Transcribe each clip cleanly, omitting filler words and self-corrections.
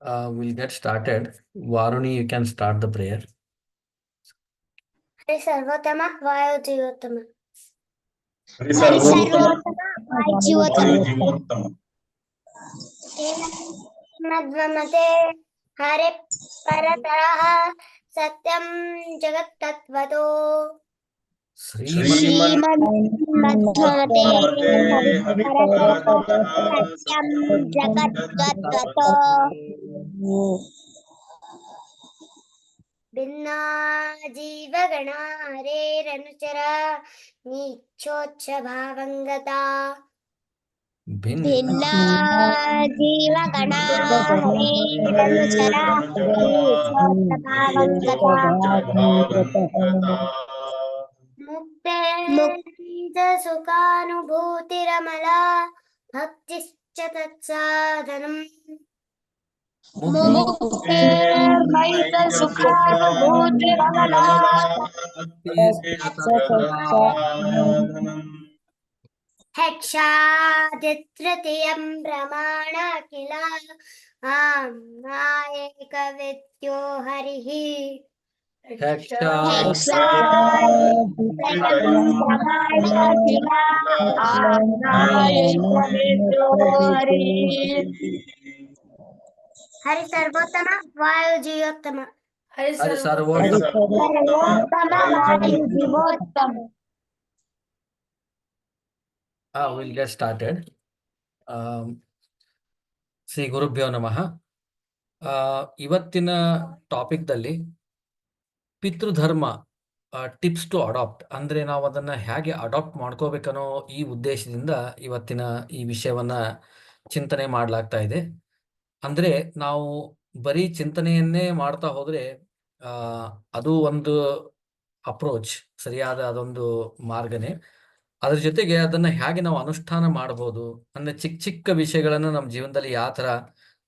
We'll get started. Varuni, you can start the prayer. Hari सर्वोत्तम वायुजीवोत्तम हरि सर्वोत्तम वायुजीवोत्तम मद्वमते हरे परतरः सत्यं जगत्तत्त्वतो श्रीमन्मध्वमते हरिपरतरः सत्यं जगत्तत्त्वतो भिन्ना जीवगणा हरेरनुचरा नीच्छोच्छभावङ्गता भिन्ना जीवगणा हरेरनुचरा नीच्छोच्छभावङ्गता मुक्ते सुखानुभूतिरमला भक्तिश्च तत्साधनम् तृतीयं प्रमाण किल नायकविद्यो हरिः हरि सर्वोत्तम वायुजीवोत्तम हरि सर्वोत्तम वायुजीवोत्तम We'll get started. ಶ್ರೀ ಗುರುಭ್ಯೋ ನಮಃ. ಇವತ್ತಿನ ಟಾಪಿಕ್ದಲ್ಲಿ ಪಿತೃಧರ್ಮ ಟಿಪ್ಸ್ ಟು ಅಡಾಪ್ಟ್ ಅಂದರೆ ನಾವು ಅದನ್ನು ಹೇಗೆ ಅಡಾಪ್ಟ್ ಮಾಡ್ಕೋಬೇಕನ್ನೋ ಈ ಉದ್ದೇಶದಿಂದ ಇವತ್ತಿನ ಈ ವಿಷಯವನ್ನ ಚಿಂತನೆ ಮಾಡಲಾಗ್ತಾ ಇದೆ. ಅಂದರೆ ನಾವು ಬರೀ ಚಿಂತನೆಯನ್ನೇ ಮಾಡ್ತಾ ಹೋದರೆ ಅದು ಒಂದು ಅಪ್ರೋಚ್, ಸರಿಯಾದ ಅದೊಂದು ಮಾರ್ಗನೇ. ಅದ್ರ ಜೊತೆಗೆ ಅದನ್ನು ಹೇಗೆ ನಾವು ಅನುಷ್ಠಾನ ಮಾಡ್ಬೋದು ಅಂದರೆ ಚಿಕ್ಕ ಚಿಕ್ಕ ವಿಷಯಗಳನ್ನು ನಮ್ಮ ಜೀವನದಲ್ಲಿ ಯಾವ ಥರ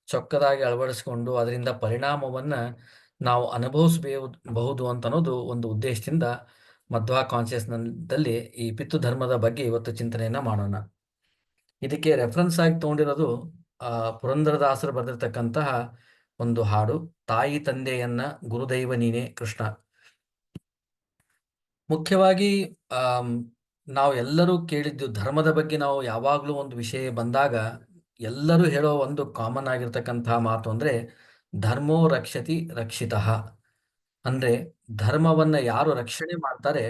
ಚೊಕ್ಕದಾಗಿ ಅಳವಡಿಸ್ಕೊಂಡು ಅದರಿಂದ ಪರಿಣಾಮವನ್ನು ನಾವು ಅನುಭವಿಸಬಹುದು ಅಂತ ಅನ್ನೋದು ಒಂದು ಉದ್ದೇಶದಿಂದ ಮಧ್ವಾ ಕಾನ್ಷಿಯಸ್ನಲ್ಲಿ ಈ ಪಿತೃಧರ್ಮದ ಬಗ್ಗೆ ಇವತ್ತು ಚಿಂತನೆಯನ್ನು ಮಾಡೋಣ. ಇದಕ್ಕೆ ರೆಫರೆನ್ಸ್ ಆಗಿ ತೊಗೊಂಡಿರೋದು ಪುರಂದರದಾಸರು ಬರೆದಿರ್ತಕ್ಕಂತಹ ಒಂದು ಹಾಡು, ತಾಯಿ ತಂದೆಯನ್ನ ಗುರುದೈವ ನೀನೇ ಕೃಷ್ಣ. ಮುಖ್ಯವಾಗಿ ನಾವು ಎಲ್ಲರೂ ಕೇಳಿದ್ದು ಧರ್ಮದ ಬಗ್ಗೆ. ನಾವು ಯಾವಾಗಲೂ ಒಂದು ವಿಷಯ ಬಂದಾಗ ಎಲ್ಲರೂ ಹೇಳೋ ಒಂದು ಕಾಮನ್ ಆಗಿರ್ತಕ್ಕಂತಹ ಮಾತು ಅಂದರೆ ಧರ್ಮೋ ರಕ್ಷತಿ ರಕ್ಷಿತಃ. ಅಂದರೆ ಧರ್ಮವನ್ನ ಯಾರು ರಕ್ಷಣೆ ಮಾಡ್ತಾರೆ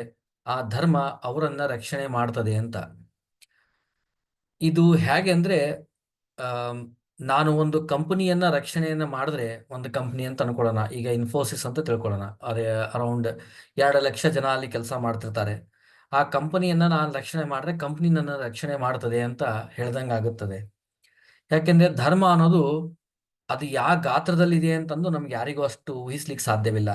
ಆ ಧರ್ಮ ಅವರನ್ನ ರಕ್ಷಣೆ ಮಾಡ್ತದೆ ಅಂತ. ಇದು ಹೇಗೆ ಅಂದರೆ ನಾನು ಒಂದು ಕಂಪನಿಯನ್ನ ರಕ್ಷಣೆಯನ್ನ ಮಾಡಿದ್ರೆ, ಒಂದು ಕಂಪನಿ ಅಂತ ಅನ್ಕೊಳ್ಳೋಣ, ಈಗ ಇನ್ಫೋಸಿಸ್ ಅಂತ ತಿಳ್ಕೊಳ್ಳೋಣ, ಅದೇ ಅರೌಂಡ್ 2 ಲಕ್ಷ ಜನ ಅಲ್ಲಿ ಕೆಲಸ ಮಾಡ್ತಿರ್ತಾರೆ. ಆ ಕಂಪನಿಯನ್ನ ನಾನು ರಕ್ಷಣೆ ಮಾಡಿದ್ರೆ ಕಂಪನಿ ನನ್ನ ರಕ್ಷಣೆ ಮಾಡ್ತದೆ ಅಂತ ಹೇಳ್ದಂಗೆ ಆಗುತ್ತದೆ. ಯಾಕೆಂದ್ರೆ ಧರ್ಮ ಅನ್ನೋದು ಅದು ಯಾವ ಗಾತ್ರದಲ್ಲಿದೆ ಅಂತಂದು ನಮ್ಗೆ ಯಾರಿಗೂ ಅಷ್ಟು ಊಹಿಸ್ಲಿಕ್ಕೆ ಸಾಧ್ಯವಿಲ್ಲ.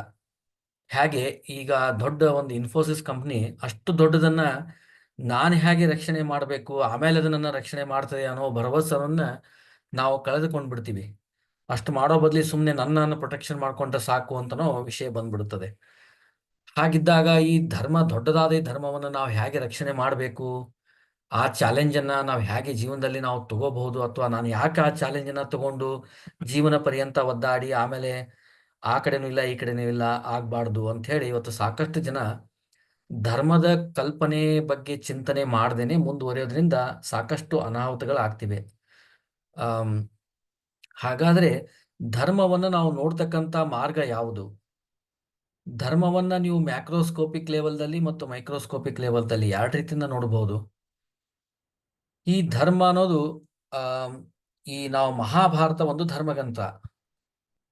ಹೇಗೆ ಈಗ ದೊಡ್ಡ ಒಂದು ಇನ್ಫೋಸಿಸ್ ಕಂಪ್ನಿ ಅಷ್ಟು ದೊಡ್ಡದನ್ನ ನಾನು ಹೇಗೆ ರಕ್ಷಣೆ ಮಾಡಬೇಕು, ಆಮೇಲೆ ಅದು ನನ್ನ ರಕ್ಷಣೆ ಮಾಡ್ತದೆ ಅನ್ನೋ ಭರವಸೆಯನ್ನ ನಾವು ಕಳೆದುಕೊಂಡು ಬಿಡ್ತೀವಿ. ಅಷ್ಟು ಮಾಡೋ ಬದಲಿ ಸುಮ್ಮನೆ ನನ್ನನ್ನು ಪ್ರೊಟೆಕ್ಷನ್ ಮಾಡ್ಕೊಂಡ್ರೆ ಸಾಕು ಅಂತನೋ ವಿಷಯ ಬಂದ್ಬಿಡುತ್ತದೆ. ಹಾಗಿದ್ದಾಗ ಈ ಧರ್ಮ, ದೊಡ್ಡದಾದ ಈ ಧರ್ಮವನ್ನು ನಾವು ಹೇಗೆ ರಕ್ಷಣೆ ಮಾಡಬೇಕು, ಆ ಚಾಲೆಂಜನ್ನು ನಾವು ಹೇಗೆ ಜೀವನದಲ್ಲಿ ನಾವು ತಗೋಬಹುದು, ಅಥವಾ ನಾನು ಯಾಕೆ ಆ ಚಾಲೆಂಜನ್ನು ತಗೊಂಡು ಜೀವನ ಪರ್ಯಂತ ಒದ್ದಾಡಿ ಆಮೇಲೆ ಆ ಕಡೆನೂ ಇಲ್ಲ ಈ ಕಡೆನೂ ಇಲ್ಲ ಆಗಬಾರ್ದು ಅಂಥೇಳಿ ಇವತ್ತು ಸಾಕಷ್ಟು ಜನ ಧರ್ಮದ ಕಲ್ಪನೆ ಬಗ್ಗೆ ಚಿಂತನೆ ಮಾಡ್ದೇನೆ ಮುಂದುವರಿಯೋದ್ರಿಂದ ಸಾಕಷ್ಟು ಅನಾಹುತಗಳಾಗ್ತಿವೆ. ಹಾಗಾದರೆ ಧರ್ಮವನ್ನು ನಾವು ನೋಡ್ತಕ್ಕಂಥ ಮಾರ್ಗ ಯಾವುದು? ಧರ್ಮವನ್ನ ನೀವು ಮ್ಯಾಕ್ರೋಸ್ಕೋಪಿಕ್ ಲೆವೆಲ್ದಲ್ಲಿ ಮತ್ತು ಮೈಕ್ರೋಸ್ಕೋಪಿಕ್ ಲೆವೆಲ್ದಲ್ಲಿ 2 ರೀತಿಯಿಂದ ನೋಡಬಹುದು. ಈ ಧರ್ಮ ಅನ್ನೋದು ಈ ನಾವು ಮಹಾಭಾರತ ಒಂದು ಧರ್ಮಗ್ರಂಥ.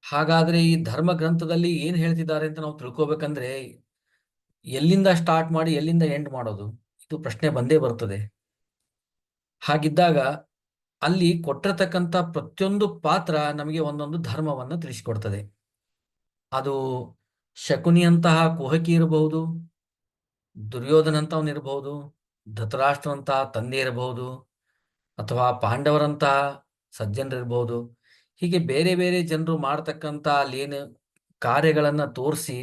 ಹಾಗಾದ್ರೆ ಈ ಧರ್ಮ ಗ್ರಂಥದಲ್ಲಿ ಏನು ಹೇಳ್ತಿದ್ದಾರೆ ಅಂತ ನಾವು ತಿಳ್ಕೊಬೇಕಂದ್ರೆ ಎಲ್ಲಿಂದ ಸ್ಟಾರ್ಟ್ ಮಾಡಿ ಎಲ್ಲಿಂದ ಎಂಡ್ ಮಾಡೋದು, ಇದು ಪ್ರಶ್ನೆ ಬಂದೇ ಬರ್ತದೆ. ಹಾಗಿದ್ದಾಗ ಅಲ್ಲಿ ಕೊಟ್ಟಿರತಕ್ಕಂಥ ಪ್ರತಿಯೊಂದು ಪಾತ್ರ ನಮಗೆ ಒಂದೊಂದು ಧರ್ಮವನ್ನು ತಿಳಿಸಿಕೊಡ್ತದೆ. ಅದು ಶಕುನಿಯಂತಹ ಕುಹಕಿ ಇರಬಹುದು, ದುರ್ಯೋಧನಂತವನಿರಬಹುದು, ಧೃತರಾಷ್ಟ್ರನಂತಹ ತಂದೆ ಇರಬಹುದು, ಅಥವಾ ಪಾಂಡವರಂತಹ ಸಜ್ಜನರಿರ್ಬಹುದು. ಹೀಗೆ ಬೇರೆ ಬೇರೆ ಜನರು ಮಾಡ್ತಕ್ಕಂಥ ಅಲ್ಲೇನು ಕಾರ್ಯಗಳನ್ನು ತೋರಿಸಿ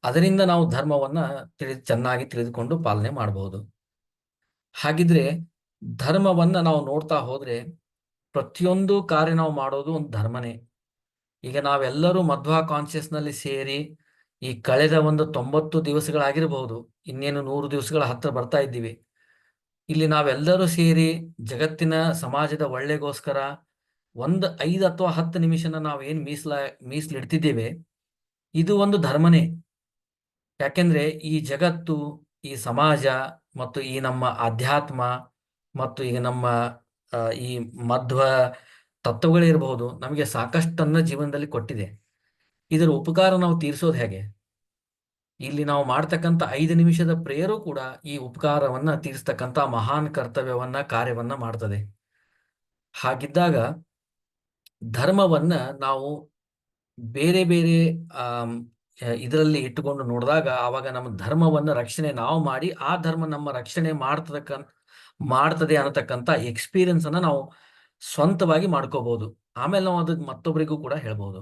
ಅದರಿಂದ ನಾವು ಧರ್ಮವನ್ನು ಚೆನ್ನಾಗಿ ತಿಳಿದುಕೊಂಡು ಪಾಲನೆ ಮಾಡಬಹುದು. ಹಾಗಿದ್ರೆ ಧರ್ಮವನ್ನು ನಾವು ನೋಡ್ತಾ ಹೋದ್ರೆ ಪ್ರತಿಯೊಂದು ಕಾರ್ಯ ನಾವು ಮಾಡೋದು ಒಂದು ಧರ್ಮನೇ. ಈಗ ನಾವೆಲ್ಲರೂ ಮಧ್ವಾ ಕಾನ್ಶಿಯಸ್ನಲ್ಲಿ ಸೇರಿ ಈ ಕಳೆದ ಒಂದು 90 ದಿವಸಗಳಾಗಿರಬಹುದು, ಇನ್ನೇನು 100 ದಿವಸಗಳ ಹತ್ರ ಬರ್ತಾ ಇದ್ದೀವಿ. ಇಲ್ಲಿ ನಾವೆಲ್ಲರೂ ಸೇರಿ ಜಗತ್ತಿನ ಸಮಾಜದ ಒಳ್ಳೆಗೋಸ್ಕರ ಒಂದು 5 ಅಥವಾ 10 ನಿಮಿಷನ ನಾವೇನು ಮೀಸಲಿಡ್ತಿದ್ದೇವೆ, ಇದು ಒಂದು ಧರ್ಮನೇ. ಯಾಕೆಂದ್ರೆ ಈ ಜಗತ್ತು, ಈ ಸಮಾಜ ಮತ್ತು ಈ ನಮ್ಮ ಆಧ್ಯಾತ್ಮ ಮತ್ತು ಈಗ ನಮ್ಮ ಈ ಮಧ್ವ ತತ್ವಗಳಿರಬಹುದು, ನಮಗೆ ಸಾಕಷ್ಟನ್ನ ಜೀವನದಲ್ಲಿ ಕೊಟ್ಟಿದೆ. ಇದರ ಉಪಕಾರ ನಾವು ತೀರಿಸೋದು ಹೇಗೆ? ಇಲ್ಲಿ ನಾವು ಮಾಡ್ತಕ್ಕಂಥ 5 ನಿಮಿಷದ ಪ್ರೇಯರು ಕೂಡ ಈ ಉಪಕಾರವನ್ನ ತೀರಿಸ್ತಕ್ಕಂಥ ಮಹಾನ್ ಕರ್ತವ್ಯವನ್ನ, ಕಾರ್ಯವನ್ನ ಮಾಡ್ತದೆ. ಹಾಗಿದ್ದಾಗ ಧರ್ಮವನ್ನ ನಾವು ಬೇರೆ ಬೇರೆ ಇದರಲ್ಲಿ ಇಟ್ಟುಕೊಂಡು ನೋಡಿದಾಗ, ಆವಾಗ ನಮ್ಮ ಧರ್ಮವನ್ನ ರಕ್ಷಣೆ ನಾವು ಮಾಡಿ, ಆ ಧರ್ಮ ನಮ್ಮ ರಕ್ಷಣೆ ಮಾಡ್ತದೆ ಅನ್ನತಕ್ಕಂಥ ಎಕ್ಸ್ಪೀರಿಯನ್ಸ್ ಅನ್ನ ನಾವು ಸ್ವಂತವಾಗಿ ಮಾಡ್ಕೋಬಹುದು. ಆಮೇಲೆ ನಾವು ಅದಕ್ಕೆ ಮತ್ತೊಬ್ಬರಿಗೂ ಕೂಡ ಹೇಳ್ಬಹುದು.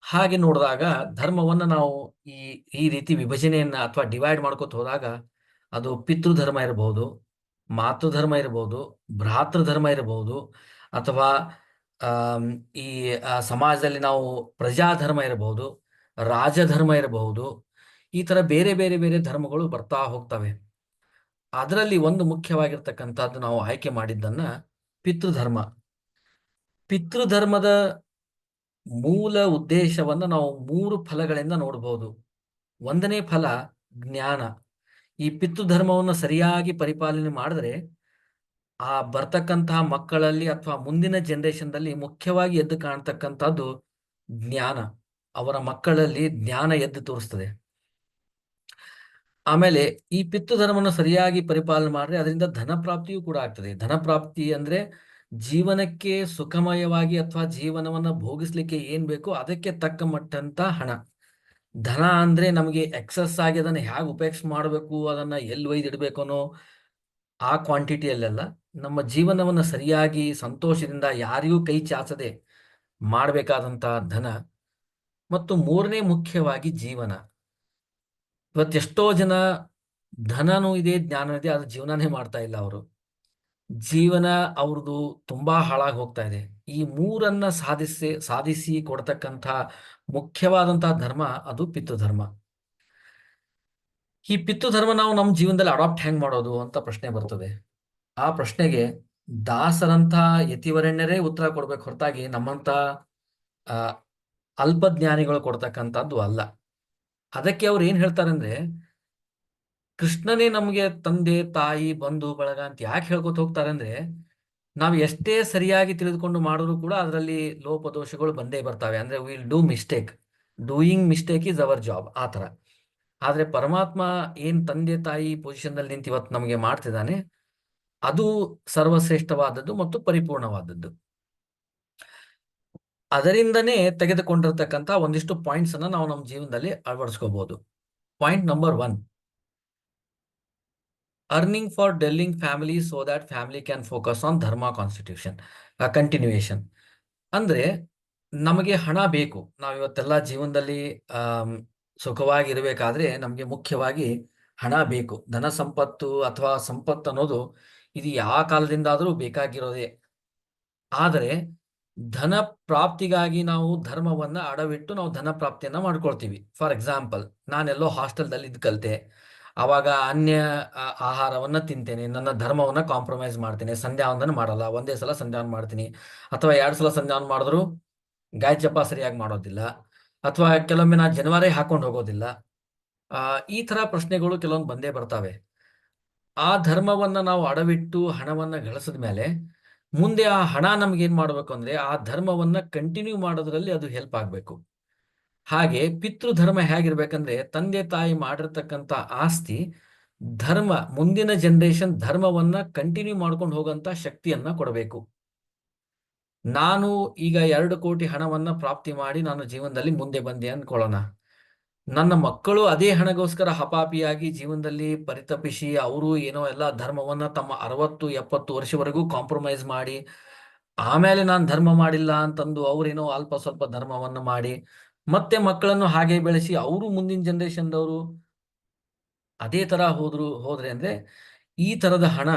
ಹಾಗೆ ನೋಡಿದಾಗ ಧರ್ಮವನ್ನ ನಾವು ಈ ಈ ರೀತಿ ವಿಭಜನೆಯನ್ನ ಅಥವಾ ಡಿವೈಡ್ ಮಾಡ್ಕೋತ ಹೋದಾಗ, ಅದು ಪಿತೃಧರ್ಮ ಇರಬಹುದು, ಮಾತೃಧರ್ಮ ಇರಬಹುದು, ಭ್ರಾತೃಧರ್ಮ ಇರಬಹುದು, ಅಥವಾ ಈ ಸಮಾಜದಲ್ಲಿ ನಾವು ಪ್ರಜಾಧರ್ಮ ಇರಬಹುದು, ರಾಜಧರ್ಮ ಇರಬಹುದು. ಈ ತರ ಬೇರೆ ಬೇರೆ ಬೇರೆ ಧರ್ಮಗಳು ಬರ್ತಾ ಹೋಗ್ತವೆ. ಅದರಲ್ಲಿ ಒಂದು ಮುಖ್ಯವಾಗಿರ್ತಕ್ಕಂಥದ್ದು ನಾವು ಆಯ್ಕೆ ಮಾಡಿದ್ದನ್ನ ಪಿತೃಧರ್ಮ. ಪಿತೃಧರ್ಮದ ಮೂಲ ಉದ್ದೇಶವನ್ನ ನಾವು 3 ಫಲಗಳಿಂದ ನೋಡಬಹುದು. 1ನೇ ಫಲ ಜ್ಞಾನ. ಈ ಪಿತೃಧರ್ಮವನ್ನು ಸರಿಯಾಗಿ ಪರಿಪಾಲನೆ ಮಾಡಿದ್ರೆ ಆ ಬರ್ತಕ್ಕಂತಹ ಮಕ್ಕಳಲ್ಲಿ ಅಥವಾ ಮುಂದಿನ ಜನರೇಷನ್ದಲ್ಲಿ ಮುಖ್ಯವಾಗಿ ಎದ್ದು ಕಾಣ್ತಕ್ಕಂಥದ್ದು ಜ್ಞಾನ. ಅವರ ಮಕ್ಕಳಲ್ಲಿ ಜ್ಞಾನ ಎದ್ದು ತೋರಿಸ್ತದೆ. ಆಮೇಲೆ ಈ ಪಿತೃಧರ್ಮವನ್ನು ಸರಿಯಾಗಿ ಪರಿಪಾಲನೆ ಮಾಡಿದ್ರೆ ಅದರಿಂದ ಧನ ಪ್ರಾಪ್ತಿಯೂ ಕೂಡ ಆಗ್ತದೆ. ಧನ ಪ್ರಾಪ್ತಿ ಅಂದ್ರೆ ಜೀವನಕ್ಕೆ ಸುಖಮಯವಾಗಿ ಅಥವಾ ಜೀವನವನ್ನ ಭೋಗಿಸ್ಲಿಕ್ಕೆ ಏನ್ ಬೇಕೋ ಅದಕ್ಕೆ ತಕ್ಕ ಮಟ್ಟಂತ ಹಣ. ಧನ ಅಂದ್ರೆ ನಮಗೆ ಎಕ್ಸಸ್ ಆಗಿ ಅದನ್ನ ಹೇಗೆ ಉಪಯೋಗಿಸ್ ಮಾಡಬೇಕು, ಅದನ್ನ ಎಲ್ಲಿ ಒಯ್ದಿಡ್ಬೇಕು ಅನ್ನೋ ಆ ಕ್ವಾಂಟಿಟಿಯಲ್ಲೆಲ್ಲ, ನಮ್ಮ ಜೀವನವನ್ನ ಸರಿಯಾಗಿ ಸಂತೋಷದಿಂದ ಯಾರಿಗೂ ಕೈ ಚಾಚದೆ ಮಾಡಬೇಕಾದಂತ ಧನ. ಮತ್ತು 3ನೇ ಮುಖ್ಯವಾಗಿ ಜೀವನ. ಇವತ್ತೆಷ್ಟೋ ಜನ ಧನನೂ ಇದೆ, ಜ್ಞಾನ ಇದೆ, ಅದು ಜೀವನನೇ ಮಾಡ್ತಾ ಇಲ್ಲ. ಅವರು ಜೀವನ ಅವ್ರದ್ದು ತುಂಬಾ ಹಾಳಾಗಿ ಹೋಗ್ತಾ ಇದೆ. ಈ 3ಅನ್ನ ಸಾಧಿಸಿ ಕೊಡ್ತಕ್ಕಂಥ ಮುಖ್ಯವಾದಂತಹ ಧರ್ಮ ಅದು ಪಿತೃಧರ್ಮ. ಈ ಪಿತೃಧರ್ಮ ನಾವು ನಮ್ಮ ಜೀವನದಲ್ಲಿ ಅಡಾಪ್ಟ್ ಹೆಂಗ್ ಮಾಡೋದು ಅಂತ ಪ್ರಶ್ನೆ ಬರ್ತದೆ. ಆ ಪ್ರಶ್ನೆಗೆ ದಾಸರಂತ ಯತಿವರಣ್ಯರೇ ಉತ್ತರ ಕೊಡ್ಬೇಕು ಹೊರತಾಗಿ ನಮ್ಮಂತ ಅಲ್ಪಜ್ಞಾನಿಗಳು ಕೊಡ್ತಕ್ಕಂಥದ್ದು ಅಲ್ಲ. ಅದಕ್ಕೆ ಅವ್ರು ಏನ್ ಹೇಳ್ತಾರೆ ಅಂದ್ರೆ, ಕೃಷ್ಣನೇ ನಮಗೆ ತಂದೆ ತಾಯಿ ಬಂಧು ಬಳಗ ಅಂತ ಯಾಕೆ ಹೇಳ್ಕೊತ ಹೋಗ್ತಾರೆ ಅಂದ್ರೆ, ನಾವು ಎಷ್ಟೇ ಸರಿಯಾಗಿ ತಿಳಿದುಕೊಂಡು ಮಾಡಿದ್ರು ಕೂಡ ಅದರಲ್ಲಿ ಲೋಪದೋಷಗಳು ಬಂದೇ ಬರ್ತವೆ. ಅಂದ್ರೆ will do mistake, doing mistake is our job, ಆ ತರ. ಆದ್ರೆ ಪರಮಾತ್ಮ ಏನ್ ತಂದೆ ತಾಯಿ ಪೊಸಿಷನ್ ನಲ್ಲಿ ನಿಂತು ಇವತ್ತು ನಮಗೆ ಮಾಡ್ತಿದ್ದಾನೆ, ಅದು ಸರ್ವಶ್ರೇಷ್ಠವಾದದ್ದು ಮತ್ತು ಪರಿಪೂರ್ಣವಾದದ್ದು. ಅದರಿಂದನೇ ತೆಗೆದುಕೊಂಡಿರ್ತಕ್ಕಂಥ ಒಂದಿಷ್ಟು ಪಾಯಿಂಟ್ಸ್ ಅನ್ನ ನಾವು ನಮ್ಮ ಜೀವನದಲ್ಲಿ ಅಳವಡಿಸ್ಕೋಬಹುದು. Point number 1, earning for delivering family so that family can focus on dharma constitution continuation. ಅಂದ್ರೆ ನಮಗೆ ಹಣ ಬೇಕು. ನಾವು ಇವತ್ತೆಲ್ಲ ಜೀವನದಲ್ಲಿ ಸುಖವಾಗಿರ್ಬೇಕಾದ್ರೆ ನಮಗೆ ಮುಖ್ಯವಾಗಿ ಹಣ ಬೇಕು. ಧನ ಸಂಪತ್ತು ಅಥವಾ ಸಂಪತ್ತು ಅನ್ನೋದು ಇದು ಯಾವ ಕಾಲದಿಂದಾದರೂ ಬೇಕಾಗಿರೋದೇ. ಆದರೆ ಧನ ಪ್ರಾಪ್ತಿಗಾಗಿ ನಾವು ಧರ್ಮವನ್ನ ಅಡವಿಟ್ಟು ನಾವು ಧನ ಪ್ರಾಪ್ತಿಯನ್ನ ಮಾಡ್ಕೊಳ್ತೀವಿ. ಫಾರ್ ಎಕ್ಸಾಂಪಲ್, ನಾನೆಲ್ಲೋ ಹಾಸ್ಟೆಲ್ದಲ್ಲಿ ಇದ್ದು ಕಲಿತೆ, ಅವಾಗ ಅನ್ಯ ಆಹಾರವನ್ನ ತಿಂತೇನೆ, ನನ್ನ ಧರ್ಮವನ್ನ ಕಾಂಪ್ರಮೈಸ್ ಮಾಡ್ತೇನೆ, ಸಂಧ್ಯಾವಂದನ ಮಾಡಲ್ಲ, ಒಂದೇ ಸಲ ಸಂಧ್ಯಾವನ ಮಾಡ್ತೀನಿ, ಅಥವಾ 2 ಸಲ ಸಂಧ್ಯಾವನ ಮಾಡಿದ್ರು ಗಾಯ ಜಪ ಸರಿಯಾಗಿ ಮಾಡೋದಿಲ್ಲ, ಅಥವಾ ಕೆಲವೊಮ್ಮೆ ನಾ ಜನವರೇ ಹಾಕೊಂಡು ಹೋಗೋದಿಲ್ಲ. ಈ ತರ ಪ್ರಶ್ನೆಗಳು ಕೆಲವೊಂದು ಬಂದೇ ಬರ್ತಾವೆ. ಆ ಧರ್ಮವನ್ನ ನಾವು ಅಡವಿಟ್ಟು ಹಣವನ್ನ ಗಳಿಸಿದ ಮೇಲೆ ಮುಂದೆ ಆ ಹಣ ನಮ್ಗೆ ಏನ್ ಮಾಡ್ಬೇಕು ಅಂದ್ರೆ ಆ ಧರ್ಮವನ್ನ ಕಂಟಿನ್ಯೂ ಮಾಡೋದ್ರಲ್ಲಿ ಅದು ಹೆಲ್ಪ್ ಆಗ್ಬೇಕು. ಹಾಗೆ ಪಿತೃಧರ್ಮ ಹೇಗಿರ್ಬೇಕಂದ್ರೆ, ತಂದೆ ತಾಯಿ ಮಾಡಿರ್ತಕ್ಕಂಥ ಆಸ್ತಿ ಧರ್ಮ ಮುಂದಿನ ಜನರೇಷನ್ ಧರ್ಮವನ್ನ ಕಂಟಿನ್ಯೂ ಮಾಡ್ಕೊಂಡು ಹೋಗಂತ ಶಕ್ತಿಯನ್ನ ಕೊಡಬೇಕು. ನಾನು ಈಗ 2 ಕೋಟಿ ಹಣವನ್ನ ಪ್ರಾಪ್ತಿ ಮಾಡಿ ನಾನು ಜೀವನದಲ್ಲಿ ಮುಂದೆ ಬಂದೆ ಅನ್ಕೊಳ್ಳೋಣ. ನನ್ನ ಮಕ್ಕಳು ಅದೇ ಹಣಗೋಸ್ಕರ ಹಪಾಪಿಯಾಗಿ ಜೀವನದಲ್ಲಿ ಪರಿತಪಿಸಿ ಅವರು ಏನೋ ಎಲ್ಲ ಧರ್ಮವನ್ನ ತಮ್ಮ 60-70 ವರ್ಷವರೆಗೂ ಕಾಂಪ್ರಮೈಸ್ ಮಾಡಿ, ಆಮೇಲೆ ನಾನು ಧರ್ಮ ಮಾಡಿಲ್ಲ ಅಂತಂದು ಅವ್ರೇನೋ ಅಲ್ಪ ಸ್ವಲ್ಪ ಧರ್ಮವನ್ನ ಮಾಡಿ ಮತ್ತೆ ಮಕ್ಕಳನ್ನು ಹಾಗೆ ಬೆಳೆಸಿ ಅವರು ಮುಂದಿನ ಜನರೇಷನ್ದವರು ಅದೇ ತರ ಹೋದ್ರೆ ಅಂದ್ರೆ ಈ ತರದ ಹಣ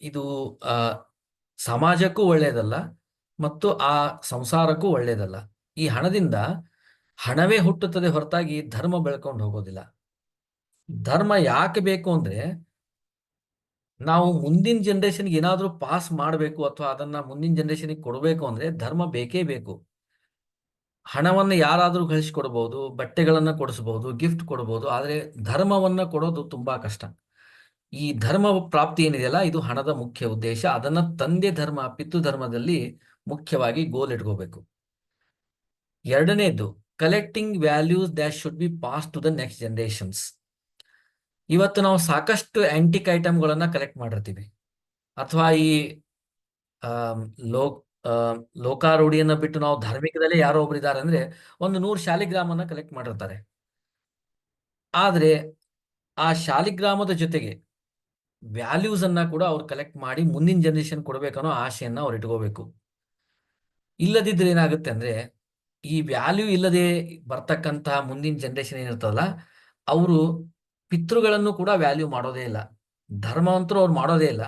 ಇದು ಸಮಾಜಕ್ಕೂ ಒಳ್ಳೇದಲ್ಲ ಮತ್ತು ಆ ಸಂಸಾರಕ್ಕೂ ಒಳ್ಳೇದಲ್ಲ. ಈ ಹಣದಿಂದ ಹಣವೇ ಹುಟ್ಟುತ್ತದೆ ಹೊರತಾಗಿ ಧರ್ಮ ಬೆಳ್ಕೊಂಡು ಹೋಗೋದಿಲ್ಲ. ಧರ್ಮ ಯಾಕೆ ಬೇಕು ಅಂದ್ರೆ ನಾವು ಮುಂದಿನ ಜನರೇಷನ್ಗೆ ಏನಾದರೂ ಪಾಸ್ ಮಾಡಬೇಕು ಅಥವಾ ಅದನ್ನ ಮುಂದಿನ ಜನರೇಷನ್ಗೆ ಕೊಡಬೇಕು ಅಂದ್ರೆ ಧರ್ಮ ಬೇಕೇ ಬೇಕು. ಹಣವನ್ನು ಯಾರಾದರೂ ಗಳಿಸಿಕೊಡ್ಬೋದು, ಬಟ್ಟೆಗಳನ್ನ ಕೊಡಿಸ್ಬೋದು, ಗಿಫ್ಟ್ ಕೊಡ್ಬೋದು, ಆದರೆ ಧರ್ಮವನ್ನ ಕೊಡೋದು ತುಂಬಾ ಕಷ್ಟ. ಈ ಧರ್ಮ ಪ್ರಾಪ್ತಿ ಏನಿದೆಯಲ್ಲ, ಇದು ಹಣದ ಮುಖ್ಯ ಉದ್ದೇಶ. ಅದನ್ನ ತಂದೆ ಧರ್ಮ, ಪಿತೃ ಧರ್ಮದಲ್ಲಿ ಮುಖ್ಯವಾಗಿ ಗೋಲ್ ಇಟ್ಕೋಬೇಕು. ಎರಡನೇದು, collecting values that should be pass to the next generations. ಇವತ್ತು ನಾವು ಸಾಕಷ್ಟು ಆಂಟಿಕ್ ಐಟಮ್ಗಳನ್ನ ಕಲೆಕ್ಟ್ ಮಾಡಿರ್ತೀವಿ, ಅಥವಾ ಈ ಆಮ್, ಲೋ ಲೋಕಾರೂಢಿಯನ್ನ ಬಿಟ್ಟು ನಾವು ಧಾರ್ಮಿಕದಲ್ಲೇ ಯಾರೋ ಒಬ್ರು ಇದ್ದಾರೆ ಅಂದ್ರೆ ಒಂದು 100 ಶಾಲಿಗ್ರಾಮನ್ನ ಕಲೆಕ್ಟ್ ಮಾಡಿರ್ತಾರೆ. ಆದ್ರೆ ಆ ಶಾಲಿಗ್ರಾಮದ ಜೊತೆಗೆ ವ್ಯಾಲ್ಯೂಸ್ ಅನ್ನ ಕೂಡ ಅವ್ರು ಕಲೆಕ್ಟ್ ಮಾಡಿ ಮುಂದಿನ ಜನರೇಷನ್ ಕೊಡ್ಬೇಕನ್ನೋ ಆಶೆಯನ್ನ ಅವ್ರು ಇಟ್ಕೋಬೇಕು. ಇಲ್ಲದಿದ್ರೆ ಏನಾಗುತ್ತೆ ಅಂದ್ರೆ, ಈ ವ್ಯಾಲ್ಯೂ ಇಲ್ಲದೆ ಬರ್ತಕ್ಕಂತಹ ಮುಂದಿನ ಜನರೇಷನ್ ಏನಿರ್ತದಲ್ಲ, ಅವರು ಪಿತೃಗಳನ್ನು ಕೂಡ ವ್ಯಾಲ್ಯೂ ಮಾಡೋದೇ ಇಲ್ಲ, ಧರ್ಮವಂತರು ಅವ್ರು ಮಾಡೋದೇ ಇಲ್ಲ,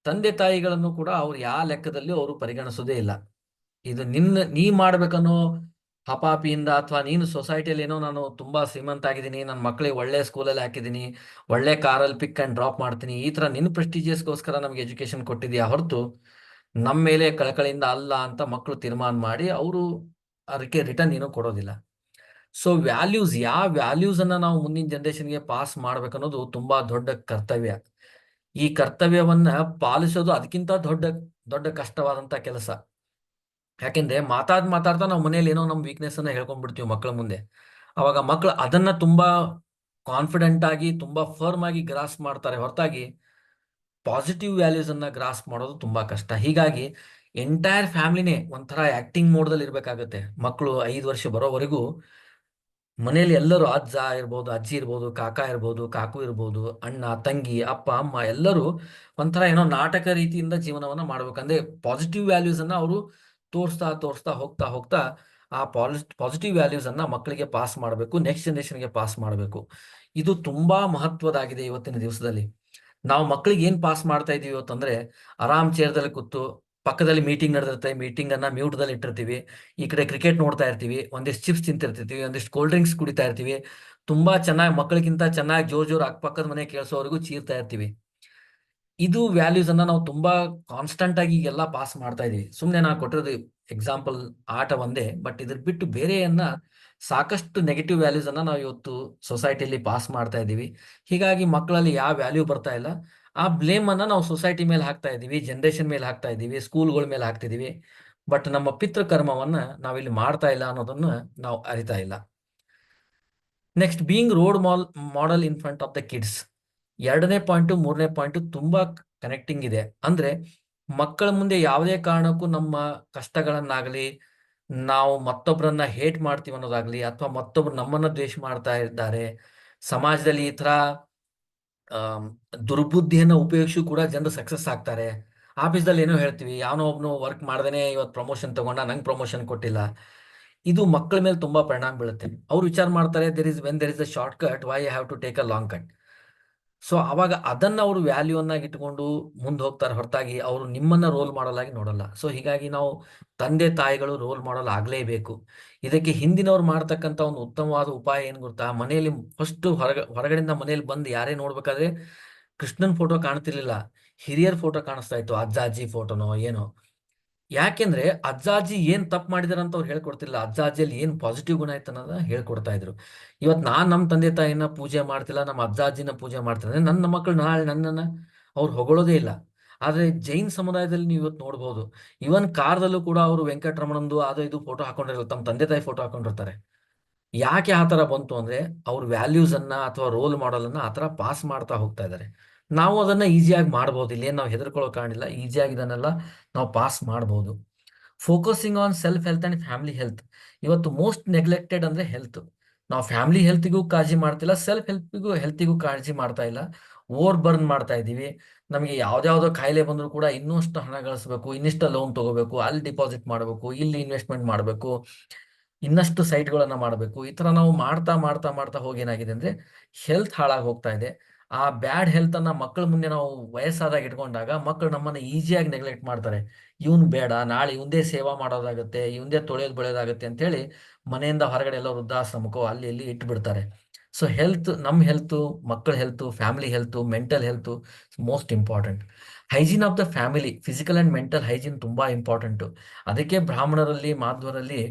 ತಂದೆ ತಾಯಿಗಳನ್ನು ಕೂಡ ಅವ್ರು ಯಾವ ಲೆಕ್ಕದಲ್ಲಿ ಅವರು ಪರಿಗಣಿಸೋದೇ ಇಲ್ಲ. ಇದು ನೀ ಮಾಡ್ಬೇಕನ್ನೋ ಹಪಾಪಿಯಿಂದ, ಅಥವಾ ನೀನು ಸೊಸೈಟಿಯಲ್ಲಿ ಏನೋ ನಾನು ತುಂಬಾ ಶ್ರೀಮಂತ ಆಗಿದ್ದೀನಿ, ನನ್ನ ಮಕ್ಕಳಿಗೆ ಒಳ್ಳೆ ಸ್ಕೂಲಲ್ಲಿ ಹಾಕಿದ್ದೀನಿ, ಒಳ್ಳೆ ಕಾರಲ್ಲಿ ಪಿಕ್ ಅಂಡ್ ಡ್ರಾಪ್ ಮಾಡ್ತೀನಿ, ಈ ತರ ನಿನ್ನ ಪ್ರೆಸ್ಟಿಜಿಯಸ್ಗೋಸ್ಕರ ನಮ್ಗೆ ಎಜುಕೇಶನ್ ಕೊಟ್ಟಿದ್ಯಾ ಹೊರತು ನಮ್ಮ ಮೇಲೆ ಕಳಕಳಿಯಿಂದ ಅಲ್ಲ ಅಂತ ಮಕ್ಕಳು ತೀರ್ಮಾನ ಮಾಡಿ ಅವರು ಅದಕ್ಕೆ ರಿಟರ್ನ್ ಏನೂ ಕೊಡೋದಿಲ್ಲ. ಸೊ ವ್ಯಾಲ್ಯೂಸ್, ಯಾವ ವ್ಯಾಲ್ಯೂಸ್ ಅನ್ನ ನಾವು ಮುಂದಿನ ಜನರೇಷನ್ಗೆ ಪಾಸ್ ಮಾಡ್ಬೇಕನ್ನೋದು ತುಂಬಾ ದೊಡ್ಡ ಕರ್ತವ್ಯ. ಈ ಕರ್ತವ್ಯವನ್ನ ಪಾಲಿಸೋದು ಅದಕ್ಕಿಂತ ದೊಡ್ಡ ದೊಡ್ಡ ಕಷ್ಟವಾದಂತ ಕೆಲಸ. ಯಾಕೆಂದ್ರೆ ಮಾತಾಡ್ತಾ ನಾವು ಮನೇಲಿ ಏನೋ ನಮ್ಮ ವೀಕ್ನೆಸ್ ಅನ್ನ ಹೇಳ್ಕೊಂಡ್ಬಿಡ್ತೀವಿ ಮಕ್ಕಳ ಮುಂದೆ. ಅವಾಗ ಮಕ್ಕಳು ಅದನ್ನ ತುಂಬಾ ಕಾನ್ಫಿಡೆಂಟ್ ಆಗಿ, ತುಂಬಾ ಫರ್ಮ್ ಆಗಿ ಗ್ರಾಸ್ ಮಾಡ್ತಾರೆ ಹೊರತಾಗಿ ಪಾಸಿಟಿವ್ ವ್ಯಾಲ್ಯೂಸ್ ಅನ್ನ ಗ್ರಾಸ್ ಮಾಡೋದು ತುಂಬಾ ಕಷ್ಟ. ಹೀಗಾಗಿ ಎಂಟೈರ್ ಫ್ಯಾಮಿಲಿನೇ ಒಂಥರ ಆಕ್ಟಿಂಗ್ ಮೋಡ್ದಲ್ಲಿ ಇರ್ಬೇಕಾಗತ್ತೆ. ಮಕ್ಕಳು 5 ವರ್ಷ ಬರೋವರೆಗೂ ಮನೆಯಲ್ಲಿ ಎಲ್ಲರೂ, ಅಜ್ಜ ಇರ್ಬೋದು, ಅಜ್ಜಿ ಇರ್ಬೋದು, ಕಾಕ ಇರ್ಬೋದು, ಕಾಕು ಇರ್ಬೋದು, ಅಣ್ಣ, ತಂಗಿ, ಅಪ್ಪ, ಅಮ್ಮ ಎಲ್ಲರೂ ಒಂಥರ ಏನೋ ನಾಟಕ ರೀತಿಯಿಂದ ಜೀವನವನ್ನ ಮಾಡ್ಬೇಕಂದ್ರೆ ಪಾಸಿಟಿವ್ ವ್ಯಾಲ್ಯೂಸ್ ಅನ್ನ ಅವರು ತೋರಿಸ್ತಾ ಹೋಗ್ತಾ ಆ ಪಾಸಿಟಿವ್ ವ್ಯಾಲ್ಯೂಸ್ ಅನ್ನ ಮಕ್ಕಳಿಗೆ ಪಾಸ್ ಮಾಡಬೇಕು, ನೆಕ್ಸ್ಟ್ ಜನರೇಷನ್ಗೆ ಪಾಸ್ ಮಾಡಬೇಕು. ಇದು ತುಂಬಾ ಮಹತ್ವದಾಗಿದೆ ಇವತ್ತಿನ ದಿವಸದಲ್ಲಿ. ನಾವು ಮಕ್ಕಳಿಗೆ ಏನ್ ಪಾಸ್ ಮಾಡ್ತಾ ಇದೀವಿ ಇವತ್ತಂದ್ರೆ, ಆರಾಮ್ ಚೇರ್ದಲ್ಲಿ ಕೂತು ಪಕ್ಕದಲ್ಲಿ ಮೀಟಿಂಗ್ ನಡೆದಿರುತ್ತೆ, ಮೀಟಿಂಗ್ ಅನ್ನ ಮ್ಯೂಟ್ ದಲ್ಲಿ ಇಟ್ಟಿರ್ತೀವಿ, ಈ ಕಡೆ ಕ್ರಿಕೆಟ್ ನೋಡ್ತಾ ಇರ್ತೀವಿ, ಒಂದಿಷ್ಟು ಚಿಪ್ಸ್ ತಿಂತಿರ್ತೀವಿ, ಒಂದಿಷ್ಟು ಕೋಲ್ಡ್ ಡ್ರಿಂಕ್ಸ್ ಕುಡಿತಾ ಇರ್ತೀವಿ, ತುಂಬಾ ಚೆನ್ನಾಗಿ ಮಕ್ಕಳಿಗಿಂತ ಚೆನ್ನಾಗಿ ಜೋರ್ ಅಕ್ಕಪಕ್ಕದ ಮನೆ ಕೇಳಿಸೋವರೆಗೂ ಚೀರ್ತಾ ಇರ್ತೀವಿ. ಇದು ವ್ಯಾಲ್ಯೂಸ್ ಅನ್ನ ನಾವು ತುಂಬಾ ಕಾನ್ಸ್ಟಂಟ್ ಆಗಿ ಎಲ್ಲ ಪಾಸ್ ಮಾಡ್ತಾ ಇದೀವಿ. ಸುಮ್ನೆ ನಾ ಕೊಟ್ಟಿರೋದು ಎಕ್ಸಾಂಪಲ್ ಆಟ ಒಂದೇ, ಬಟ್ ಇದ್ರ ಬಿಟ್ಟು ಬೇರೆಯನ್ನ ಸಾಕಷ್ಟು ನೆಗೆಟಿವ್ ವ್ಯಾಲ್ಯೂಸ್ ಅನ್ನ ನಾವು ಇವತ್ತು ಸೊಸೈಟಿಯಲ್ಲಿ ಪಾಸ್ ಮಾಡ್ತಾ ಇದ್ದೀವಿ. ಹೀಗಾಗಿ ಮಕ್ಕಳಲ್ಲಿ ಯಾವ ವ್ಯಾಲ್ಯೂ ಬರ್ತಾ ಇಲ್ಲ. ಆ ಬ್ಲೇಮ್ ಅನ್ನ ನಾವು ಸೊಸೈಟಿ ಮೇಲೆ ಹಾಕ್ತಾ ಇದೀವಿ, ಜನರೇಷನ್ ಮೇಲೆ ಹಾಕ್ತಾ ಇದೀವಿ, ಸ್ಕೂಲ್ಗಳ ಮೇಲೆ ಹಾಕ್ತಿದೀವಿ. ಬಟ್ ನಮ್ಮ ಪಿತೃಕರ್ಮವನ್ನ ನಾವಿಲ್ಲಿ ಮಾಡ್ತಾ ಇಲ್ಲ ಅನ್ನೋದನ್ನ ನಾವು ಅರಿತಾ ಇಲ್ಲ. Next, being road model in front of the kids. 2ನೇ ಪಾಯಿಂಟ್ 3ನೇ ಪಾಯಿಂಟ್ ತುಂಬಾ ಕನೆಕ್ಟಿಂಗ್ ಇದೆ. ಅಂದ್ರೆ ಮಕ್ಕಳ ಮುಂದೆ ಯಾವುದೇ ಕಾರಣಕ್ಕೂ ನಮ್ಮ ಕಷ್ಟಗಳನ್ನಾಗಲಿ, ನಾವು ಮತ್ತೊಬ್ಬರನ್ನ ಹೇಟ್ ಮಾಡ್ತೀವಿ ಅನ್ನೋದಾಗ್ಲಿ, ಅಥವಾ ಮತ್ತೊಬ್ರು ನಮ್ಮನ್ನ ದ್ವೇಷ ಮಾಡ್ತಾ ಇದ್ದಾರೆ, ಸಮಾಜದಲ್ಲಿ ಈ ತರ ದುರ್ಬುದ್ಧಿಯನ್ನ ಉಪಯೋಗಿಸಿ ಕೂಡ ಜನರು ಸಕ್ಸಸ್ ಆಗ್ತಾರೆ. ಆಫೀಸ್ದಲ್ಲಿ ಏನೋ ಹೇಳ್ತೀವಿ, ಯಾವನೋ ಒಬ್ನು ವರ್ಕ್ ಮಾಡ್ದೇನೆ ಇವತ್ತು ಪ್ರಮೋಷನ್ ತಗೊಂಡ, ನಂಗೆ ಪ್ರಮೋಷನ್ ಕೊಟ್ಟಿಲ್ಲ. ಇದು ಮಕ್ಕಳ ಮೇಲೆ ತುಂಬಾ ಪರಿಣಾಮ ಬೀಳುತ್ತೆ. ಅವ್ರು ವಿಚಾರ ಮಾಡ್ತಾರೆ, when there is a short cut, why have to take a long cut. So ಅವಾಗ ಅದನ್ನ ಅವರು ವ್ಯಾಲ್ಯೂ ಅನ್ನಾಗಿ ಇಟ್ಕೊಂಡು ಮುಂದೆ ಹೋಗ್ತಾರೆ ಹೊರತಾಗಿ ಅವರು ನಿಮ್ಮನ್ನ ರೋಲ್ ಮಾಡಲ್ ಆಗಿ ನೋಡಲ್ಲ. ಸೊ ಹೀಗಾಗಿ ನಾವು ತಂದೆ ತಾಯಿಗಳು ರೋಲ್ ಮಾಡಲ್ ಆಗ್ಲೇಬೇಕು. ಇದಕ್ಕೆ ಹಿಂದಿನವ್ರು ಮಾಡ್ತಕ್ಕಂಥ ಒಂದು ಉತ್ತಮವಾದ ಉಪಾಯ ಏನ್ ಗೊತ್ತಾ, ಮನೆಯಲ್ಲಿ ಫಸ್ಟ್ ಹೊರಗಡೆಯಿಂದ ಮನೆಯಲ್ಲಿ ಬಂದು ಯಾರೇ ನೋಡ್ಬೇಕಾದ್ರೆ ಕೃಷ್ಣನ್ ಫೋಟೋ ಕಾಣ್ತಿರ್ಲಿಲ್ಲ, ಹಿರಿಯರ್ ಫೋಟೋ ಕಾಣಿಸ್ತಾ ಇತ್ತು, ಅಜ್ಜ ಅಜ್ಜಿ ಫೋಟೋನೋ ಏನೋ. ಯಾಕೆಂದ್ರೆ ಅಜ್ಜ ಅಜ್ಜಿ ಏನ್ ತಪ್ಪು ಮಾಡಿದಾರ ಅಂತ ಅವ್ರು ಹೇಳ್ಕೊಡ್ತಿಲ್ಲ, ಅಜ್ಜ ಅಜ್ಜಿಯಲ್ಲಿ ಏನ್ ಪಾಸಿಟಿವ್ ಗುಣ ಆಯ್ತು ಅನ್ನೋದನ್ನ ಹೇಳ್ಕೊಡ್ತಾ ಇದ್ರು. ಇವತ್ತು ನಾನ್ ನಮ್ಮ ತಂದೆ ತಾಯಿನ ಪೂಜೆ ಮಾಡ್ತಿಲ್ಲ, ನಮ್ಮ ಅಜ್ಜ ಅಜ್ಜಿನ ಪೂಜೆ ಮಾಡ್ತಿಲ್ಲ, ನನ್ನ ಮಕ್ಕಳು ನಾಳೆ ನನ್ನನ್ನ ಅವ್ರು ಹೊಗಳೋದೇ ಇಲ್ಲ. ಆದ್ರೆ ಜೈನ್ ಸಮುದಾಯದಲ್ಲಿ ನೀವು ಇವತ್ತು ನೋಡ್ಬೋದು, ಇವನ್ ಕಾರ್ದಲ್ಲೂ ಕೂಡ ಅವರು ವೆಂಕಟರಮಣಂದು ಅದು ಇದು ಫೋಟೋ ಹಾಕೊಂಡಿರಲ್ಲ, ತಮ್ಮ ತಂದೆ ತಾಯಿ ಫೋಟೋ ಹಾಕೊಂಡಿರ್ತಾರೆ. ಯಾಕೆ ಆ ತರ ಬಂತು ಅಂದ್ರೆ, ಅವ್ರ ವ್ಯಾಲ್ಯೂಸ್ ಅನ್ನ ಅಥವಾ ರೋಲ್ ಮಾಡೆಲ್ ಅನ್ನ ಆತರ ಪಾಸ್ ಮಾಡ್ತಾ ಹೋಗ್ತಾ ಇದ್ದಾರೆ. ನಾವು ಅದನ್ನ ಈಸಿಯಾಗಿ ಮಾಡ್ಬೋದು, ಇಲ್ಲೇನು ನಾವು ಹೆದರ್ಕೊಳ್ಳೋ ಕಾರಣ ಇಲ್ಲ, ಈಸಿಯಾಗಿ ಇದನ್ನೆಲ್ಲ ನಾವು ಪಾಸ್ ಮಾಡ್ಬೋದು. Focusing on self health and family health. ಇವತ್ತು ಮೋಸ್ಟ್ ನೆಗ್ಲೆಕ್ಟೆಡ್ ಅಂದ್ರೆ ಹೆಲ್ತ್. ನಾವು ಫ್ಯಾಮಿಲಿ ಹೆಲ್ತ್ಗೂ ಕಾಳಜಿ ಮಾಡ್ತಿಲ್ಲ, ಸೆಲ್ಫ್ ಹೆಲ್ತಿಗೂ ಕಾಳಜಿ ಮಾಡ್ತಾ ಇಲ್ಲ, ಓವರ್ ಬರ್ನ್ ಮಾಡ್ತಾ ಇದೀವಿ. ನಮಗೆ ಯಾವ್ದಾವ್ದೋ ಕಾಯಿಲೆ ಬಂದ್ರು ಕೂಡ ಇನ್ನಷ್ಟು ಹಣ ಗಳಿಸ್ಬೇಕು, ಇನ್ನಿಷ್ಟು ಲೋನ್ ತಗೋಬೇಕು, ಅಲ್ಲಿ ಡಿಪಾಸಿಟ್ ಮಾಡಬೇಕು, ಇಲ್ಲಿ ಇನ್ವೆಸ್ಟ್ಮೆಂಟ್ ಮಾಡಬೇಕು, ಇನ್ನಷ್ಟು ಸೈಟ್ಗಳನ್ನ ಮಾಡಬೇಕು. ಈ ತರ ನಾವು ಮಾಡ್ತಾ ಹೋಗಿ ಏನಾಗಿದೆ ಅಂದ್ರೆ ಹೆಲ್ತ್ ಹಾಳಾಗಿ ಹೋಗ್ತಾ ಇದೆ. ಆ ಬ್ಯಾಡ್ ಹೆಲ್ತ್ ಅನ್ನ ಮಕ್ಕಳ ಮುಂದೆ ನಾವು ವಯಸ್ಸಾದಾಗ ಇಟ್ಕೊಂಡಾಗ ಮಕ್ಕಳು ನಮ್ಮನ್ನ ಈಸಿಯಾಗಿ ನೆಗ್ಲೆಕ್ಟ್ ಮಾಡ್ತಾರೆ. ಇವನು ಬೇಡ, ನಾಳೆ ಇವಂದೇ ಸೇವಾ ಮಾಡೋದಾಗುತ್ತೆ, ಇವಂದೇ ತೊಳೆಯೋದು ಬೆಳೆಯೋದಾಗುತ್ತೆ ಅಂತೇಳಿ ಮನೆಯಿಂದ ಹೊರಗಡೆ ಎಲ್ಲ ವೃದ್ಧಾಶ್ರಮಕ್ಕೋ ಅಲ್ಲಿ ಇಲ್ಲಿ ಇಟ್ಟು ಬಿಡ್ತಾರೆ. ಸೊ ನಮ್ಮ ಹೆಲ್ತು, ಮಕ್ಕಳ health, family health, mental health most important. Hygiene of the family, physical and mental hygiene ತುಂಬ ಇಂಪಾರ್ಟೆಂಟು. ಅದಕ್ಕೆ ಬ್ರಾಹ್ಮಣರಲ್ಲಿ, ಮಾಧ್ವರಲ್ಲಿ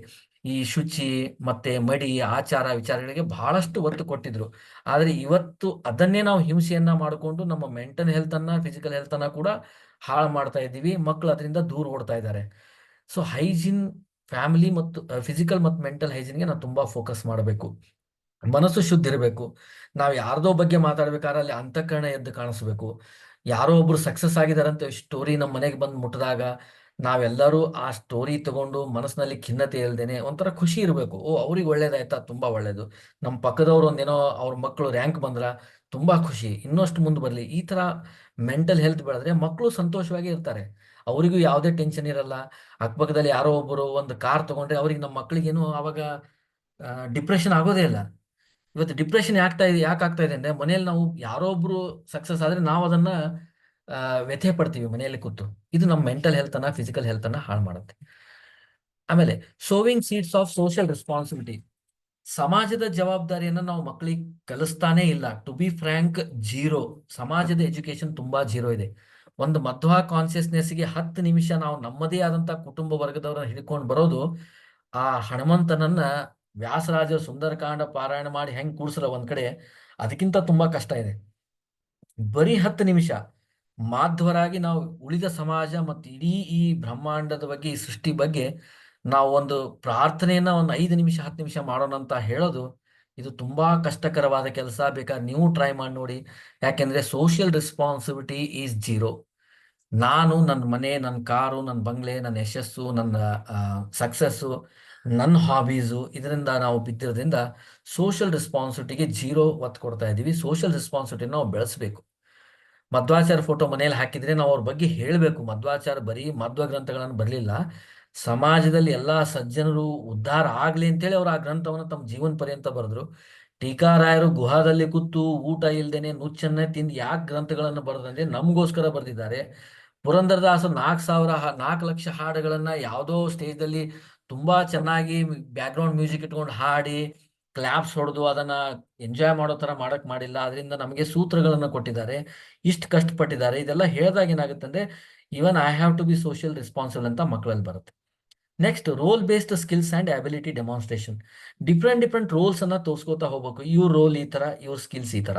ಈ ಶುಚಿ ಮತ್ತೆ ಮಡಿ, ಆಚಾರ ವಿಚಾರಗಳಿಗೆ ಬಹಳಷ್ಟು ಒತ್ತು ಕೊಟ್ಟಿದ್ರು. ಆದರೆ ಇವತ್ತು ಅದನ್ನೇ ನಾವು ಹಿಂಸೆಯನ್ನ ಮಾಡಿಕೊಂಡು ನಮ್ಮ ಮೆಂಟಲ್ ಹೆಲ್ತನ್ನು, ಫಿಸಿಕಲ್ ಹೆಲ್ತನ್ನು ಕೂಡ ಹಾಳು ಮಾಡ್ತಾ ಇದ್ದೀವಿ. ಮಕ್ಕಳು ಅದರಿಂದ ದೂರ ಓಡ್ತಾ ಇದ್ದಾರೆ. ಸೊ ಹೈಜೀನ್, ಫ್ಯಾಮಿಲಿ ಮತ್ತು ಫಿಸಿಕಲ್ ಮತ್ತು ಮೆಂಟಲ್ ಹೈಜೀನ್ಗೆ ನಾವು ತುಂಬ ಫೋಕಸ್ ಮಾಡಬೇಕು. ಮನಸ್ಸು ಶುದ್ಧ ಇರಬೇಕು. ನಾವು ಯಾರ್ದೋ ಬಗ್ಗೆ ಮಾತಾಡ್ಬೇಕಾದ್ರೆ ಅಲ್ಲಿ ಅಂತಃಕರಣ ಎದ್ದು ಕಾಣಿಸ್ಬೇಕು. ಯಾರೋ ಒಬ್ರು ಸಕ್ಸಸ್ ಆಗಿದಾರಂತ ಸ್ಟೋರಿ ನಮ್ಮ ಮನೆಗೆ ಬಂದು ಮುಟ್ಟಿದಾಗ ನಾವೆಲ್ಲರೂ ಆ ಸ್ಟೋರಿ ತಗೊಂಡು ಮನಸ್ಸಿನಲ್ಲಿ ಖಿನ್ನತೆ ಇಲ್ದೇನೆ ಒಂಥರ ಖುಷಿ ಇರಬೇಕು. ಓ, ಅವ್ರಿಗೆ ಒಳ್ಳೇದಾಯ್ತಾ, ತುಂಬಾ ಒಳ್ಳೇದು. ನಮ್ಮ ಪಕ್ಕದವ್ರು ಒಂದೇನೋ ಅವ್ರ ಮಕ್ಕಳು ರ್ಯಾಂಕ್ ಬಂದ್ರ ತುಂಬಾ ಖುಷಿ, ಇನ್ನಷ್ಟು ಮುಂದೆ ಬರಲಿ. ಈ ತರ ಮೆಂಟಲ್ ಹೆಲ್ತ್ ಬೆಳೆದ್ರೆ ಮಕ್ಕಳು ಸಂತೋಷವಾಗಿ ಇರ್ತಾರೆ. ಅವರಿಗೂ ಯಾವುದೇ ಟೆನ್ಷನ್ ಇರಲ್ಲ. ಅಕ್ಕಪಕ್ಕದಲ್ಲಿ ಯಾರೋ ಒಬ್ಬರು ಒಂದು ಕಾರ್ ತಗೊಂಡ್ರೆ ಅವ್ರಿಗೆ, ನಮ್ಮ ಮಕ್ಕಳಿಗೇನು ಅವಾಗ ಡಿಪ್ರೆಷನ್ ಆಗೋದೇ ಇಲ್ಲ. ಇವತ್ತು ಡಿಪ್ರೆಷನ್ ಯಾಕೆ ಆಗ್ತಾ ಇದೆ ಅಂದ್ರೆ ಮನೆಯಲ್ಲಿ ನಾವು ಯಾರೋ ಒಬ್ರು ಸಕ್ಸಸ್ ಆದ್ರೆ ನಾವು ಅದನ್ನ ವ್ಯಥೆ ಪಡ್ತೀವಿ ಮನೆಯಲ್ಲಿ ಕೂತು. ಇದು ನಮ್ಮ ಮೆಂಟಲ್ ಹೆಲ್ತ್ ಅನ್ನ, ಫಿಸಿಕಲ್ ಹೆಲ್ತ್ ಅನ್ನ ಹಾಳು ಮಾಡುತ್ತೆ. ಆಮೇಲೆ sowing seeds of social responsibility, ಸಮಾಜದ ಜವಾಬ್ದಾರಿಯನ್ನ ನಾವು ಮಕ್ಕಳಿಗೆ ಕಲಿಸ್ತಾನೇ ಇಲ್ಲ. To be frank, zero. ಸಮಾಜದ ಎಜುಕೇಶನ್ ತುಂಬಾ ಜೀರೋ ಇದೆ. ಒಂದು ಮಧ್ವಾ ಕಾನ್ಸಿಯಸ್ನೆಸ್ಗೆ 10 ನಿಮಿಷ ನಾವು ನಮ್ಮದೇ ಆದಂತ ಕುಟುಂಬ ವರ್ಗದವರನ್ನ ಹಿಡ್ಕೊಂಡು ಬರೋದು, ಆ ಹನುಮಂತನನ್ನ ವ್ಯಾಸರಾಜ ಸುಂದರಕಾಂಡ ಪಾರಾಯಣ ಮಾಡಿ ಹೆಂಗ್ ಕೂಡ್ಸಲ್ಲ ಒಂದ್ ಕಡೆ, ಅದಕ್ಕಿಂತ ತುಂಬಾ ಕಷ್ಟ ಇದೆ. ಬರೀ 10 ನಿಮಿಷ ಮಾಧ್ವರಾಗಿ ನಾವು ಉಳಿದ ಸಮಾಜ ಮತ್ತು ಇಡೀ ಈ ಬ್ರಹ್ಮಾಂಡದ ಬಗ್ಗೆ, ಈ ಸೃಷ್ಟಿ ಬಗ್ಗೆ ನಾವು ಒಂದು ಪ್ರಾರ್ಥನೆಯನ್ನ ಒಂದು 5 ನಿಮಿಷ 10 ನಿಮಿಷ ಮಾಡೋಣ ಅಂತ ಹೇಳೋದು, ಇದು ತುಂಬಾ ಕಷ್ಟಕರವಾದ ಕೆಲಸ. ಬೇಕಾದ್ರೆ ನೀವು ಟ್ರೈ ಮಾಡಿ ನೋಡಿ. ಯಾಕೆಂದ್ರೆ ಸೋಷಿಯಲ್ ರೆಸ್ಪಾನ್ಸಿಬಿಲಿಟಿ ಈಸ್ ಜೀರೋ. ನಾನು, ನನ್ನ ಮನೆ, ನನ್ನ ಕಾರು, ನನ್ನ ಬಂಗ್ಲೆ, ನನ್ನ ಯಶಸ್ಸು, ನನ್ನ ಸಕ್ಸಸ್ಸು, ನನ್ನ ಹಾಬೀಸು, ಇದರಿಂದ ನಾವು ಬಿದ್ದಿರೋದ್ರಿಂದ ಸೋಷಿಯಲ್ ರೆಸ್ಪಾನ್ಸಿಬಿಲಿಟಿಗೆ ಜೀರೋ ಒತ್ತು ಕೊಡ್ತಾ ಇದ್ದೀವಿ. ಸೋಷಿಯಲ್ ರೆಸ್ಪಾನ್ಸಿಬಿಲಿಟಿ ನಾವು ಬೆಳೆಸಬೇಕು. ಮಧ್ವಾಚಾರ್ಯ ಫೋಟೋ ಮನೆಯಲ್ಲಿ ಹಾಕಿದ್ರೆ ನಾವು ಅವ್ರ ಬಗ್ಗೆ ಹೇಳಬೇಕು. ಮಧ್ವಾಚಾರ್ಯ ಬರೀ ಮಧ್ವ ಗ್ರಂಥಗಳನ್ನು ಬರಲಿಲ್ಲ, ಸಮಾಜದಲ್ಲಿ ಎಲ್ಲಾ ಸಜ್ಜನರು ಉದ್ಧಾರ ಆಗ್ಲಿ ಅಂತೇಳಿ ಅವ್ರು ಆ ಗ್ರಂಥವನ್ನು ತಮ್ಮ ಜೀವನ ಪರ್ಯಂತ ಬರೆದ್ರು. ಟೀಕಾರಾಯರು ಗುಹಾದಲ್ಲಿ ಕೂತು ಊಟ ಇಲ್ದೇನೆ ನುಚ್ಚನ್ನೇ ತಿಂದು ಯಾಕೆ ಗ್ರಂಥಗಳನ್ನು ಬರೆದಂದ್ರೆ ನಮಗೋಸ್ಕರ ಬರೆದಿದ್ದಾರೆ. ಪುರಂದರದಾಸರು 4 ಲಕ್ಷ ಹಾಡುಗಳನ್ನ ಯಾವುದೋ ಸ್ಟೇಜ್ದಲ್ಲಿ ತುಂಬಾ ಚೆನ್ನಾಗಿ ಬ್ಯಾಕ್ಗ್ರೌಂಡ್ ಮ್ಯೂಸಿಕ್ ಇಟ್ಕೊಂಡು ಹಾಡಿ ಕ್ಲಾಪ್ಸ್ ಹೊಡೆದು ಅದನ್ನ ಎಂಜಾಯ್ ಮಾಡೋ ತರ ಮಾಡಿಲ್ಲ. ಅದರಿಂದ ನಮಗೆ ಸೂತ್ರಗಳನ್ನ ಕೊಟ್ಟಿದ್ದಾರೆ, ಇಷ್ಟು ಕಷ್ಟಪಟ್ಟಿದ್ದಾರೆ. ಇದೆಲ್ಲ ಹೇಳಿದಾಗ ಏನಾಗುತ್ತೆ ಅಂದ್ರೆ even I have to be social responsible ಅಂತ ಮಕ್ಕಳಲ್ಲಿ ಬರುತ್ತೆ. Next, role based skills and ability demonstration. Different roles ಅನ್ನ ತೋರಿಸ್ಕೋತಾ ಹೋಗ್ಬೇಕು. ಇವ್ರ ರೋಲ್ ಈ ತರ, ಇವ್ರ ಸ್ಕಿಲ್ಸ್ ಈ ತರ,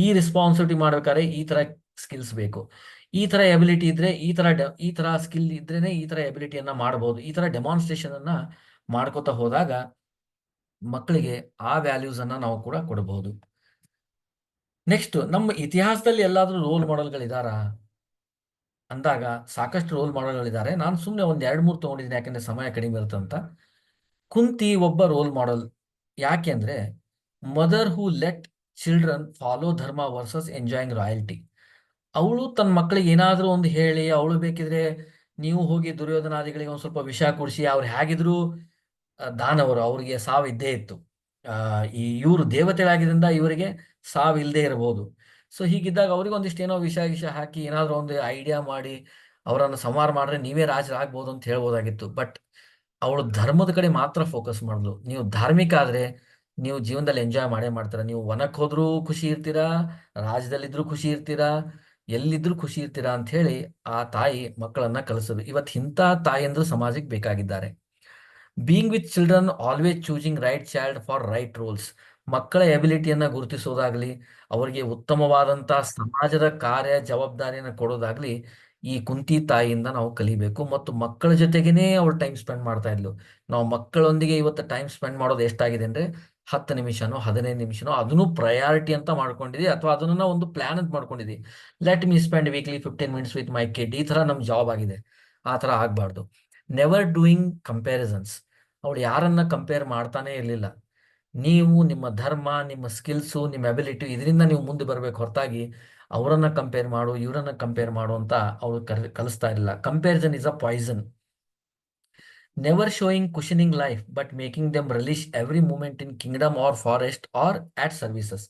ಈ ರೆಸ್ಪಾನ್ಸಿಬಿಲಿಟಿ ಮಾಡ್ಬೇಕಾದ್ರೆ ಈ ತರ ಸ್ಕಿಲ್ಸ್ ಬೇಕು, ಈ ತರ ಎಬಿಲಿಟಿ ಇದ್ರೆ ಈ ತರ ಸ್ಕಿಲ್ ಇದ್ರೇನೆ ಈ ತರ ಎಬಿಲಿಟಿಯನ್ನ ಮಾಡಬಹುದು. ಈ ತರ ಡೆಮಾನ್ಸ್ಟ್ರೇಷನ್ ಅನ್ನ ಮಾಡ್ಕೋತಾ ಹೋದಾಗ ಮಕ್ಕಳಿಗೆ ಆ ವ್ಯಾಲ್ಯೂಸ್ ಅನ್ನ ನಾವು ಕೂಡ ಕೊಡಬಹುದು. ನೆಕ್ಸ್ಟ್, ನಮ್ಮ ಇತಿಹಾಸದಲ್ಲಿ ಎಲ್ಲಾದ್ರೂ ರೋಲ್ ಮಾಡೆಲ್ಗಳಿದಾರಾ ಅಂದಾಗ ಸಾಕಷ್ಟು ರೋಲ್ ಮಾಡೆಲ್ಗಳಿದ್ದಾರೆ. ನಾನು ಸುಮ್ಮನೆ ಒಂದ್ 2-3 ತಗೊಂಡಿದ್ದೀನಿ, ಯಾಕೆಂದ್ರೆ ಸಮಯ ಕಡಿಮೆ ಇರುತ್ತಂತ. ಕುಂತಿ ಒಬ್ಬ ರೋಲ್ ಮಾಡೆಲ್. ಯಾಕೆ ಅಂದ್ರೆ ಮದರ್ ಹೂ ಲೆಟ್ ಚಿಲ್ಡ್ರನ್ ಫಾಲೋ ಧರ್ಮ ವರ್ಸಸ್ ಎಂಜಾಯಿಂಗ್ ರಾಯಲ್ಟಿ. ಅವಳು ತನ್ನ ಮಕ್ಕಳಿಗೆ ಏನಾದ್ರೂ ಒಂದು ಹೇಳಿ, ಅವಳು ಬೇಕಿದ್ರೆ ನೀವು ಹೋಗಿ ದುರ್ಯೋಧನಾದಿಗಳಿಗೆ ಒಂದ್ ಸ್ವಲ್ಪ ವಿಷ ಕುಡಿಸಿ, ಅವ್ರು ಹೇಗಿದ್ರು ದಾನವರು, ಅವ್ರಿಗೆ ಸಾವು ಇದ್ದೇ ಇತ್ತು. ಇವರು ದೇವತೆಗಳಾಗಿದ್ದರಿಂದ ಇವರಿಗೆ ಸಾವು ಇಲ್ಲದೆ ಇರಬಹುದು. ಸೊ ಹೀಗಿದ್ದಾಗ ಅವ್ರಿಗೆ ಒಂದಿಷ್ಟು ಏನೋ ವಿಷ ಹಾಕಿ ಏನಾದ್ರು ಒಂದು ಐಡಿಯಾ ಮಾಡಿ ಅವರನ್ನು ಸಂಹಾರ ಮಾಡಿದ್ರೆ ನೀವೇ ರಾಜರಾಗ್ಬೋದು ಅಂತ ಹೇಳ್ಬೋದಾಗಿತ್ತು. ಬಟ್ ಅವಳು ಧರ್ಮದ ಕಡೆ ಮಾತ್ರ ಫೋಕಸ್ ಮಾಡಿದ್ಲು. ನೀವು ಧಾರ್ಮಿಕ ಆದ್ರೆ ನೀವು ಜೀವನದಲ್ಲಿ ಎಂಜಾಯ್ ಮಾಡ್ತೀರಾ. ನೀವು ವನಕ್ಕೆ ಹೋದ್ರೂ ಖುಷಿ ಇರ್ತೀರಾ, ರಾಜ್ಯದಲ್ಲಿದ್ರು ಖುಷಿ ಇರ್ತೀರಾ, ಎಲ್ಲಿದ್ರು ಖುಷಿ ಇರ್ತೀರಾ ಅಂತ ಹೇಳಿ ಆ ತಾಯಿ ಮಕ್ಕಳನ್ನ ಕಲಿಸೋದು. ಇವತ್ತು ಇಂಥ ತಾಯಿಯಂದ್ರು ಸಮಾಜಕ್ಕೆ ಬೇಕಾಗಿದ್ದಾರೆ. Being with children, always choosing right child for right roles. ಮಕ್ಕಳ ಎಬಿಲಿಟಿಯನ್ನ ಗುರುತಿಸೋದಾಗ್ಲಿ, ಅವರಿಗೆ ಉತ್ತಮವಾದಂತ ಸಮಾಜದ ಕಾರ್ಯ ಜವಾಬ್ದಾರಿಯನ್ನು ಕೊಡೋದಾಗ್ಲಿ ಈ ಕುಂತಿ ತಾಯಿಯಿಂದ ನಾವು ಕಲಿಬೇಕು. ಮತ್ತು ಮಕ್ಕಳ ಜೊತೆಗೇನೆ ಅವಳು ಟೈಮ್ ಸ್ಪೆಂಡ್ ಮಾಡ್ತಾ ಇದ್ಲು. ನಾವು ಮಕ್ಕಳೊಂದಿಗೆ ಇವತ್ತು ಟೈಮ್ ಸ್ಪೆಂಡ್ ಮಾಡೋದು ಎಷ್ಟಾಗಿದೆ ಅಂದ್ರೆ 10 ನಿಮಿಷನೋ 15 ನಿಮಿಷನೋ, ಅದನ್ನು ಪ್ರಯಾರಿಟಿ ಅಂತ ಮಾಡ್ಕೊಂಡಿದ್ವಿ, ಅಥವಾ ಅದನ್ನ ಒಂದು ಪ್ಲಾನ್ ಅಂತ ಮಾಡ್ಕೊಂಡಿದ್ವಿ. Let me spend weekly 15 minutes with my kid, ಈ ತರ ನಮ್ ಜಾಬ್ ಆಗಿದೆ. ಆ ತರ ಆಗ್ಬಾರ್ದು. Never doing comparisons. ಅವಳು ಯಾರನ್ನ ಕಂಪೇರ್ ಮಾಡ್ತಾನೆ ಇರಲಿಲ್ಲ. ನೀವು ನಿಮ್ಮ ಧರ್ಮ, ನಿಮ್ಮ ಸ್ಕಿಲ್ಸು, ನಿಮ್ಮ ಅಬಿಲಿಟಿ, ಇದರಿಂದ ನೀವು ಮುಂದೆ ಬರ್ಬೇಕು ಹೊರತಾಗಿ ಅವರನ್ನ ಕಂಪೇರ್ ಮಾಡು, ಇವರನ್ನ ಕಂಪೇರ್ ಮಾಡು ಅಂತ ಅವಳು ಕಲಿಸ್ತಾ ಇರಲಿಲ್ಲ. Comparison is a poison. Never showing cushioning life but making them relish every moment in kingdom or forest or at services.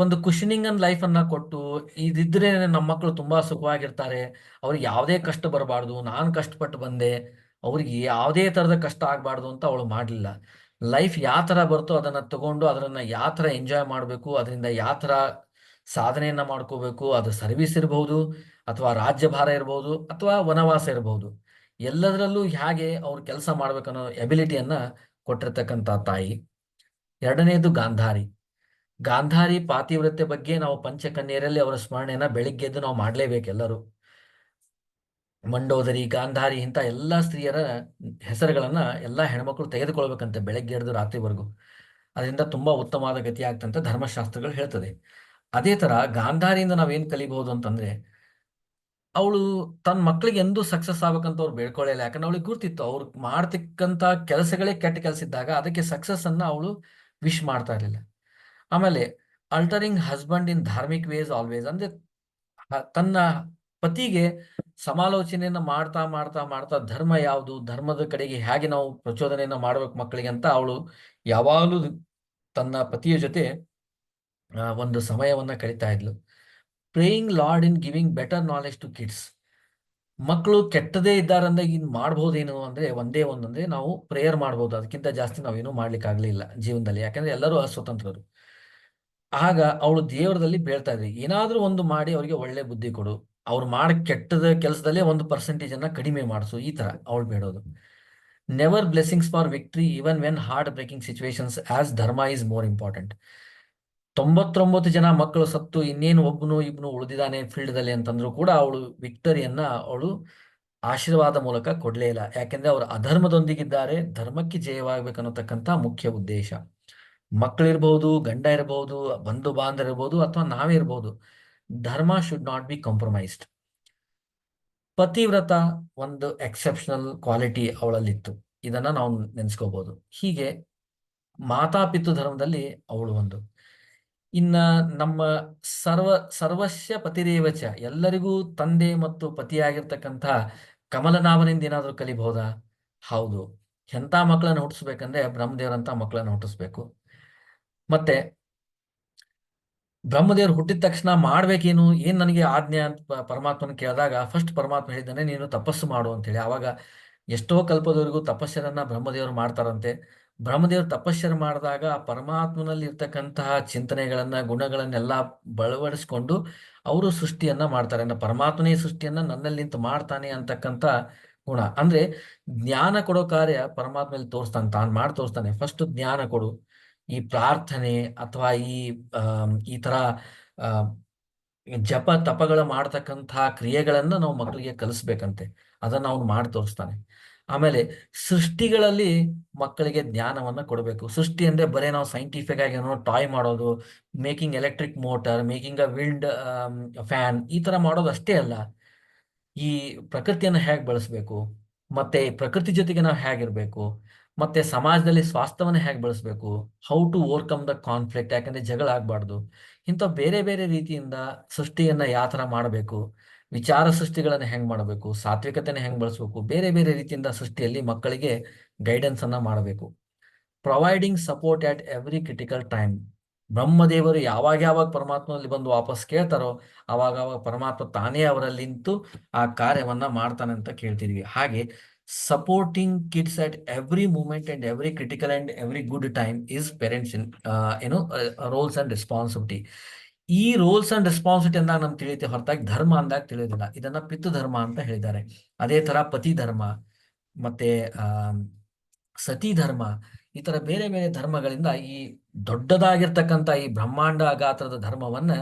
ಒಂದು ಕುಶನಿಂಗ್ ಅನ್ ಲೈಫ್ ಅನ್ನ ಕೊಟ್ಟು ಇದಿದ್ರೆ ನಮ್ಮ ಮಕ್ಕಳು ತುಂಬಾ ಸುಖವಾಗಿರ್ತಾರೆ, ಅವ್ರಿಗೆ ಯಾವುದೇ ಕಷ್ಟ ಬರಬಾರ್ದು, ನಾನು ಕಷ್ಟಪಟ್ಟು ಬಂದೆ, ಅವ್ರಿಗೆ ಯಾವುದೇ ತರದ ಕಷ್ಟ ಆಗಬಾರ್ದು ಅಂತ ಅವಳು ಮಾಡಲಿಲ್ಲ. ಲೈಫ್ ಯಾವ ಥರ ಬರ್ತೋ ಅದನ್ನ ತಗೊಂಡು ಅದನ್ನ ಯಾವ ಥರ ಎಂಜಾಯ್ ಮಾಡಬೇಕು, ಅದರಿಂದ ಯಾವ ಥರ ಸಾಧನೆಯನ್ನ ಮಾಡ್ಕೋಬೇಕು, ಅದು ಸರ್ವಿಸ್ ಇರಬಹುದು ಅಥವಾ ರಾಜ್ಯಭಾರ ಇರಬಹುದು ಅಥವಾ ವನವಾಸ ಇರಬಹುದು, ಎಲ್ಲದರಲ್ಲೂ ಹೇಗೆ ಅವ್ರು ಕೆಲಸ ಮಾಡ್ಬೇಕನ್ನೋ ಎಬಿಲಿಟಿಯನ್ನ ಕೊಟ್ಟಿರ್ತಕ್ಕಂಥ ತಾಯಿ. ಎರಡನೇದು ಗಾಂಧಾರಿ. ಗಾಂಧಾರಿ ಪಾತಿವ್ರತ್ಯ ಬಗ್ಗೆ ನಾವು ಪಂಚಕನ್ಯರಲ್ಲಿ ಅವರ ಸ್ಮರಣೆಯನ್ನ ಬೆಳಿಗ್ಗೆ ಎದ್ದು ನಾವು ಮಾಡಲೇಬೇಕು ಎಲ್ಲರೂ. ಮಂಡೋದರಿ, ಗಾಂಧಾರಿ ಇಂಥ ಎಲ್ಲ ಸ್ತ್ರೀಯರ ಹೆಸರುಗಳನ್ನ ಎಲ್ಲ ಹೆಣ್ಮಕ್ಳು ತೆಗೆದುಕೊಳ್ಬೇಕಂತೆ ಬೆಳಗ್ಗೆ ಹಿಡಿದು ರಾತ್ರಿವರೆಗೂ. ಅದರಿಂದ ತುಂಬಾ ಉತ್ತಮವಾದ ಗತಿ ಆಗ್ತಂತ ಧರ್ಮಶಾಸ್ತ್ರಗಳು ಹೇಳ್ತದೆ. ಅದೇ ತರ ಗಾಂಧಾರಿಯಿಂದ ನಾವೇನ್ ಕಲಿಬಹುದು ಅಂತಂದ್ರೆ, ಅವಳು ತನ್ನ ಮಕ್ಕಳಿಗೆ ಎಂದೂ ಸಕ್ಸಸ್ ಆಗ್ಬೇಕಂತ ಅವ್ರು ಬೇಡ್ಕೊಳ್ಳಿಲ್ಲ. ಯಾಕಂದ್ರೆ ಅವಳಿಗೆ ಗುರ್ತಿತ್ತು ಅವ್ರು ಮಾಡ್ತಕ್ಕಂಥ ಕೆಲಸಗಳೇ ಕೆಟ್ಟ ಕೆಲಸ ಇದ್ದಾಗ ಅದಕ್ಕೆ ಸಕ್ಸಸ್ ಅನ್ನ ಅವಳು ವಿಶ್ ಮಾಡ್ತಾ ಇರಲಿಲ್ಲ. ಆಮೇಲೆ ಅಲ್ಟರಿಂಗ್ ಹಸ್ಬೆಂಡ್ ಇನ್ ಧಾರ್ಮಿಕ್ ವೇಸ್ ಆಲ್ವೇಸ್, ಅಂದ್ರೆ ತನ್ನ ಪತಿಗೆ ಸಮಾಲೋಚನೆಯನ್ನ ಮಾಡ್ತಾ ಮಾಡ್ತಾ ಮಾಡ್ತಾ ಧರ್ಮ ಯಾವುದು, ಧರ್ಮದ ಕಡೆಗೆ ಹೇಗೆ ನಾವು ಪ್ರಚೋದನೆಯನ್ನ ಮಾಡ್ಬೇಕು ಮಕ್ಕಳಿಗೆ ಅಂತ ಅವಳು ಯಾವಾಗಲೂ ತನ್ನ ಪತಿಯ ಜೊತೆ ಒಂದು ಸಮಯವನ್ನ ಕಳೀತಾ ಇದ್ಲು. Praying lord in giving better knowledge to kids. ಮಕ್ಕಳು ಕೆಟ್ಟದೇ ಇದ್ದಾರಂದ್ರೆ ಇನ್ ಮಾಡ್ಬೋದೇನು ಅಂದ್ರೆ ಒಂದೇ ಒಂದಂದ್ರೆ ನಾವು ಪ್ರೇಯರ್ ಮಾಡ್ಬೋದು, ಅದಕ್ಕಿಂತ ಜಾಸ್ತಿ ನಾವೇನು ಮಾಡ್ಲಿಕ್ಕೆ ಆಗ್ಲಿಲ್ಲ ಜೀವನದಲ್ಲಿ, ಯಾಕಂದ್ರೆ ಎಲ್ಲರೂ ಅಸ್ವತಂತ್ರರು. ಆಗ ಅವಳು ದೇವರದಲ್ಲಿ ಬೇಳ್ತಾ ಇದ್ರಿ, ಏನಾದ್ರೂ ಒಂದು ಮಾಡಿ ಅವರಿಗೆ ಒಳ್ಳೆ ಬುದ್ಧಿ ಕೊಡು, ಅವ್ರು ಮಾಡ ಕೆಟ್ಟದ ಕೆಲಸದಲ್ಲೇ 1% ಅನ್ನ ಕಡಿಮೆ ಮಾಡಿಸು, ಈ ತರ ಅವಳು ಬೇಡೋದು. Never blessings for victory even when heart breaking situations as dharma is more important. 99 ಜನ ಮಕ್ಕಳು ಸತ್ತು ಇನ್ನೇನು ಒಬ್ಬನು ಇಬ್ನು ಉಳಿದಿದ್ದಾನೆ ಫೀಲ್ಡ್ ದಲ್ಲಿ ಅಂತಂದ್ರು ಕೂಡ ಅವಳು ವಿಕ್ಟರಿಯನ್ನ ಅವಳು ಆಶೀರ್ವಾದ ಮೂಲಕ ಕೊಡ್ಲೇ ಇಲ್ಲ. ಯಾಕೆಂದ್ರೆ ಅವರು ಅಧರ್ಮದೊಂದಿಗಿದ್ದಾರೆ, ಧರ್ಮಕ್ಕೆ ಜಯವಾಗಬೇಕನ್ನತಕ್ಕಂಥ ಮುಖ್ಯ ಉದ್ದೇಶ. ಮಕ್ಕಳಿರ್ಬಹುದು, ಗಂಡ ಇರಬಹುದು, ಬಂಧು ಬಾಂಧವ ಇರ್ಬೋದು ಅಥವಾ ನಾವೇ ಇರ್ಬೋದು, ಧರ್ಮ ಶುಡ್ ನಾಟ್ ಬಿ ಕಾಂಪ್ರಮೈಸ್ಡ್. ಪತಿವ್ರತ ಒಂದು ಎಕ್ಸೆಪ್ಷನಲ್ ಕ್ವಾಲಿಟಿ ಅವಳಲ್ಲಿತ್ತು, ಇದನ್ನ ನಾವು ನೆನೆಸ್ಕೋಬಹುದು. ಹೀಗೆ ಮಾತಾಪಿತೃ ಧರ್ಮದಲ್ಲಿ ಅವಳು ಒಂದು. ಇನ್ನ ನಮ್ಮ ಸರ್ವಸ್ಯ ಪತಿರೇವಚ, ಎಲ್ಲರಿಗೂ ತಂದೆ ಮತ್ತು ಪತಿಯಾಗಿರ್ತಕ್ಕಂಥ ಕಮಲನಾಭನಿಂದ ಏನಾದ್ರೂ ಕಲಿಬಹುದಾ? ಹೌದು. ಎಂಥ ಮಕ್ಕಳನ್ನು ಹುಟ್ಟಿಸ್ಬೇಕಂದ್ರೆ ಬ್ರಹ್ಮದೇವರಂತ ಮಕ್ಕಳನ್ನು ಹುಟ್ಟಿಸ್ಬೇಕು. ಮತ್ತೆ ಬ್ರಹ್ಮದೇವರು ಹುಟ್ಟಿದ ತಕ್ಷಣ ಮಾಡ್ಬೇಕೇನು, ಏನ್ ನನಗೆ ಆಜ್ಞೆ ಅಂತ ಪರಮಾತ್ಮನ ಕೇಳಿದಾಗ ಫಸ್ಟ್ ಪರಮಾತ್ಮ ಹೇಳಿದ್ದಾನೆ, ನೀನು ತಪಸ್ಸು ಮಾಡು ಅಂತ ಹೇಳಿ. ಆವಾಗ ಎಷ್ಟೋ ಕಲ್ಪದವರೆಗೂ ತಪಸ್ಸರನ್ನ ಬ್ರಹ್ಮದೇವರು ಮಾಡ್ತಾರಂತೆ. ಬ್ರಹ್ಮದೇವರು ತಪಸ್ಸರು ಮಾಡಿದಾಗ ಆ ಪರಮಾತ್ಮನಲ್ಲಿ ಇರ್ತಕ್ಕಂತಹ ಚಿಂತನೆಗಳನ್ನ ಗುಣಗಳನ್ನೆಲ್ಲ ಬಳವಡಿಸ್ಕೊಂಡು ಅವರು ಸೃಷ್ಟಿಯನ್ನ ಮಾಡ್ತಾರೆ. ಪರಮಾತ್ಮನೇ ಸೃಷ್ಟಿಯನ್ನ ನನ್ನಲ್ಲಿ ನಿಂತು ಮಾಡ್ತಾನೆ ಅಂತಕ್ಕಂಥ ಗುಣ. ಅಂದ್ರೆ ಜ್ಞಾನ ಕೊಡೋ ಕಾರ್ಯ ಪರಮಾತ್ಮಲ್ಲಿ ತೋರಿಸ್ತಾನೆ, ತಾನು ಮಾಡಿ ತೋರಿಸ್ತಾನೆ. ಫಸ್ಟ್ ಜ್ಞಾನ ಕೊಡು, ಈ ಪ್ರಾರ್ಥನೆ ಅಥವಾ ಈ ತರ ಆ ಜಪ ತಪಗಳ ಮಾಡ್ತಕ್ಕಂತಹ ಕ್ರಿಯೆಗಳನ್ನ ನಾವು ಮಕ್ಕಳಿಗೆ ಕಲಿಸ್ಬೇಕಂತೆ, ಅದನ್ನ ಅವನು ಮಾಡಿ ತೋರಿಸ್ತಾನೆ. ಆಮೇಲೆ ಸೃಷ್ಟಿಗಳಲ್ಲಿ ಮಕ್ಕಳಿಗೆ ಜ್ಞಾನವನ್ನ ಕೊಡಬೇಕು. ಸೃಷ್ಟಿ ಅಂದ್ರೆ ಬರೇ ನಾವು ಸೈಂಟಿಫಿಕ್ ಆಗಿ ಏನೋ ಟಾಯ್ ಮಾಡೋದು, making electric motor, making a wind fan, ಈ ತರ ಮಾಡೋದು ಅಷ್ಟೇ ಅಲ್ಲ. ಈ ಪ್ರಕೃತಿಯನ್ನು ಹೇಗೆ ಬಳಸಬೇಕು, ಮತ್ತೆ ಪ್ರಕೃತಿ ಜೊತೆಗೆ ನಾವು ಹೇಗಿರ್ಬೇಕು, ಮತ್ತೆ ಸಮಾಜದಲ್ಲಿ ಸ್ವಾಸ್ಥ್ಯವನ್ನು ಹೇಗೆ ಬಳಸಬೇಕು, how to overcome the conflict, ಯಾಕಂದ್ರೆ ಜಗಳ ಆಗ್ಬಾರ್ದು. ಇಂಥ ಬೇರೆ ಬೇರೆ ರೀತಿಯಿಂದ ಸೃಷ್ಟಿಯನ್ನ ಯಾವ ತರ ಮಾಡಬೇಕು, ವಿಚಾರ ಸೃಷ್ಟಿಗಳನ್ನ ಹೆಂಗ್ ಮಾಡಬೇಕು, ಸಾತ್ವಿಕತೆನ ಹೆಂಗ್ ಬಳಸಬೇಕು, ಬೇರೆ ಬೇರೆ ರೀತಿಯಿಂದ ಸೃಷ್ಟಿಯಲ್ಲಿ ಮಕ್ಕಳಿಗೆ ಗೈಡೆನ್ಸ್ ಅನ್ನ ಮಾಡಬೇಕು. Providing support at every critical time. ಬ್ರಹ್ಮದೇವರು ಯಾವಾಗ ಪರಮಾತ್ಮನಲ್ಲಿ ಬಂದು ವಾಪಸ್ ಕೇಳ್ತಾರೋ ಅವಾಗ ಪರಮಾತ್ಮ ತಾನೇ ಅವರಲ್ಲಿ ನಿಂತು ಆ ಕಾರ್ಯವನ್ನ ಮಾಡ್ತಾನೆ ಅಂತ ಕೇಳ್ತಿದ್ವಿ. ಹಾಗೆ supporting kids at every moment and every critical and every good time is parents in roles and responsibility. ಈ ರೋಲ್ಸ್ ಅಂಡ್ ರೆಸ್ಪಾನ್ಸಿಬಿಲಿಟಿ ಅಂದಾಗ ನಮ್ಗೆ ತಿಳಿಯುತ್ತೆ ಹೊರತಾಗಿ ಧರ್ಮ ಅಂದಾಗ ತಿಳಿಯೋದಿಲ್ಲ. ಇದನ್ನ ಪಿತೃ ಧರ್ಮ ಅಂತ ಹೇಳಿದ್ದಾರೆ. ಅದೇ ತರ ಪತಿ ಧರ್ಮ ಮತ್ತೆ ಸತಿ ಧರ್ಮ, ಈ ತರ ಬೇರೆ ಬೇರೆ ಧರ್ಮಗಳಿಂದ ಈ ದೊಡ್ಡದಾಗಿರ್ತಕ್ಕಂಥ ಈ ಬ್ರಹ್ಮಾಂಡ ಗಾತ್ರದ ಧರ್ಮವನ್ನ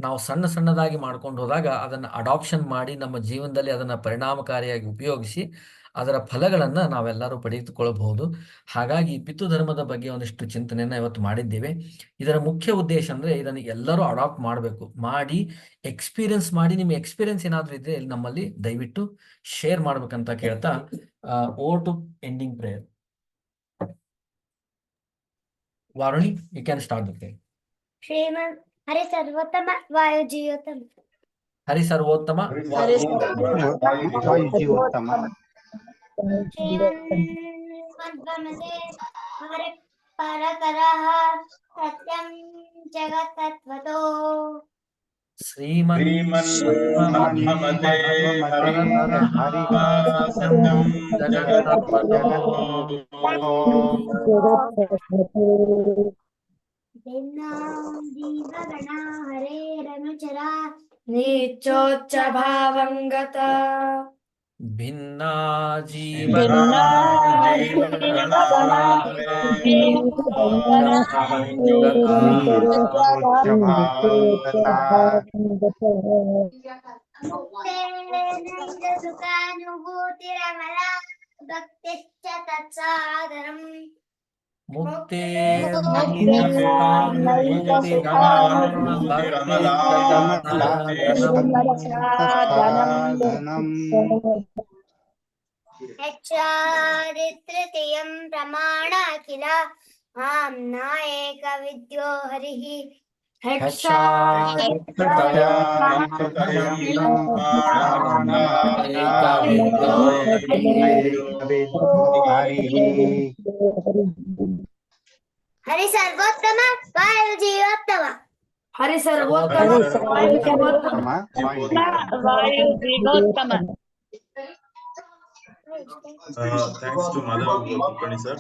ನಾವು ಸಣ್ಣ ಸಣ್ಣದಾಗಿ ಮಾಡ್ಕೊಂಡು ಹೋದಾಗ ಅದನ್ನ ಅಡಾಪ್ಷನ್ ಮಾಡಿ ನಮ್ಮ ಜೀವನದಲ್ಲಿ ಅದನ್ನ ಪರಿಣಾಮಕಾರಿಯಾಗಿ ಉಪಯೋಗಿಸಿ ಅದರ ಫಲಗಳನ್ನ ನಾವೆಲ್ಲರೂ ಪಡೆದುಕೊಳ್ಳಬಹುದು. ಹಾಗಾಗಿ ಪಿತೃ ಧರ್ಮದ ಬಗ್ಗೆ ಒಂದಿಷ್ಟು ಚಿಂತನೆಯನ್ನ ಇವತ್ತು ಮಾಡಿದ್ದೇವೆ. ಇದರ ಮುಖ್ಯ ಉದ್ದೇಶ ಅಂದ್ರೆ ಇದನ್ನು ಎಲ್ಲರೂ ಅಡಾಪ್ಟ್ ಮಾಡಬೇಕು, ಮಾಡಿ ಎಕ್ಸ್ಪೀರಿಯನ್ಸ್ ಮಾಡಿ, ನಿಮ್ಮ ಎಕ್ಸ್ಪೀರಿಯನ್ಸ್ ಏನಾದ್ರೂ ಇದ್ರೆ ಇಲ್ಲಿ ನಮ್ಮಲ್ಲಿ ದಯವಿಟ್ಟು ಶೇರ್ ಮಾಡ್ಬೇಕಂತ ಕೇಳ್ತಾ over to ending prayer. Varuni, you can start the prayer. Shriman ಹರಿ ಸರ್ವೋತ್ತಮ ವಾಯುಜೀಯೋತ್ತಮ. ಹರಿ ಸರ್ವೋತ್ತಮ ಶ್ರೀಮನ್ಮಧ್ವಮಸೆ ಹರಿ परतरः सत्यं जगत्तत्त्वतो श्रीमन्मध्वमते हरिः सत्यं जगत्तत्त्वतो भिन्नां जीवगणा हरेरनुचरा नीचोच्च भावं गता भिन्ना भिन्ना जीवगणा मुक्तेनैव सुखानुभूतिरमला भक्तिश्च तत्साधनम् मुक्ते यक्षादितृतीयं प्रमाण किल आम्ना एकविद्यो हरिः हरि सर्वोत्तम वायु जीवोत्तम हरि सर्वोत्तम वायु जीवोत्तम वायु Jeevottam Thanks to Madhav Kulkarni sir.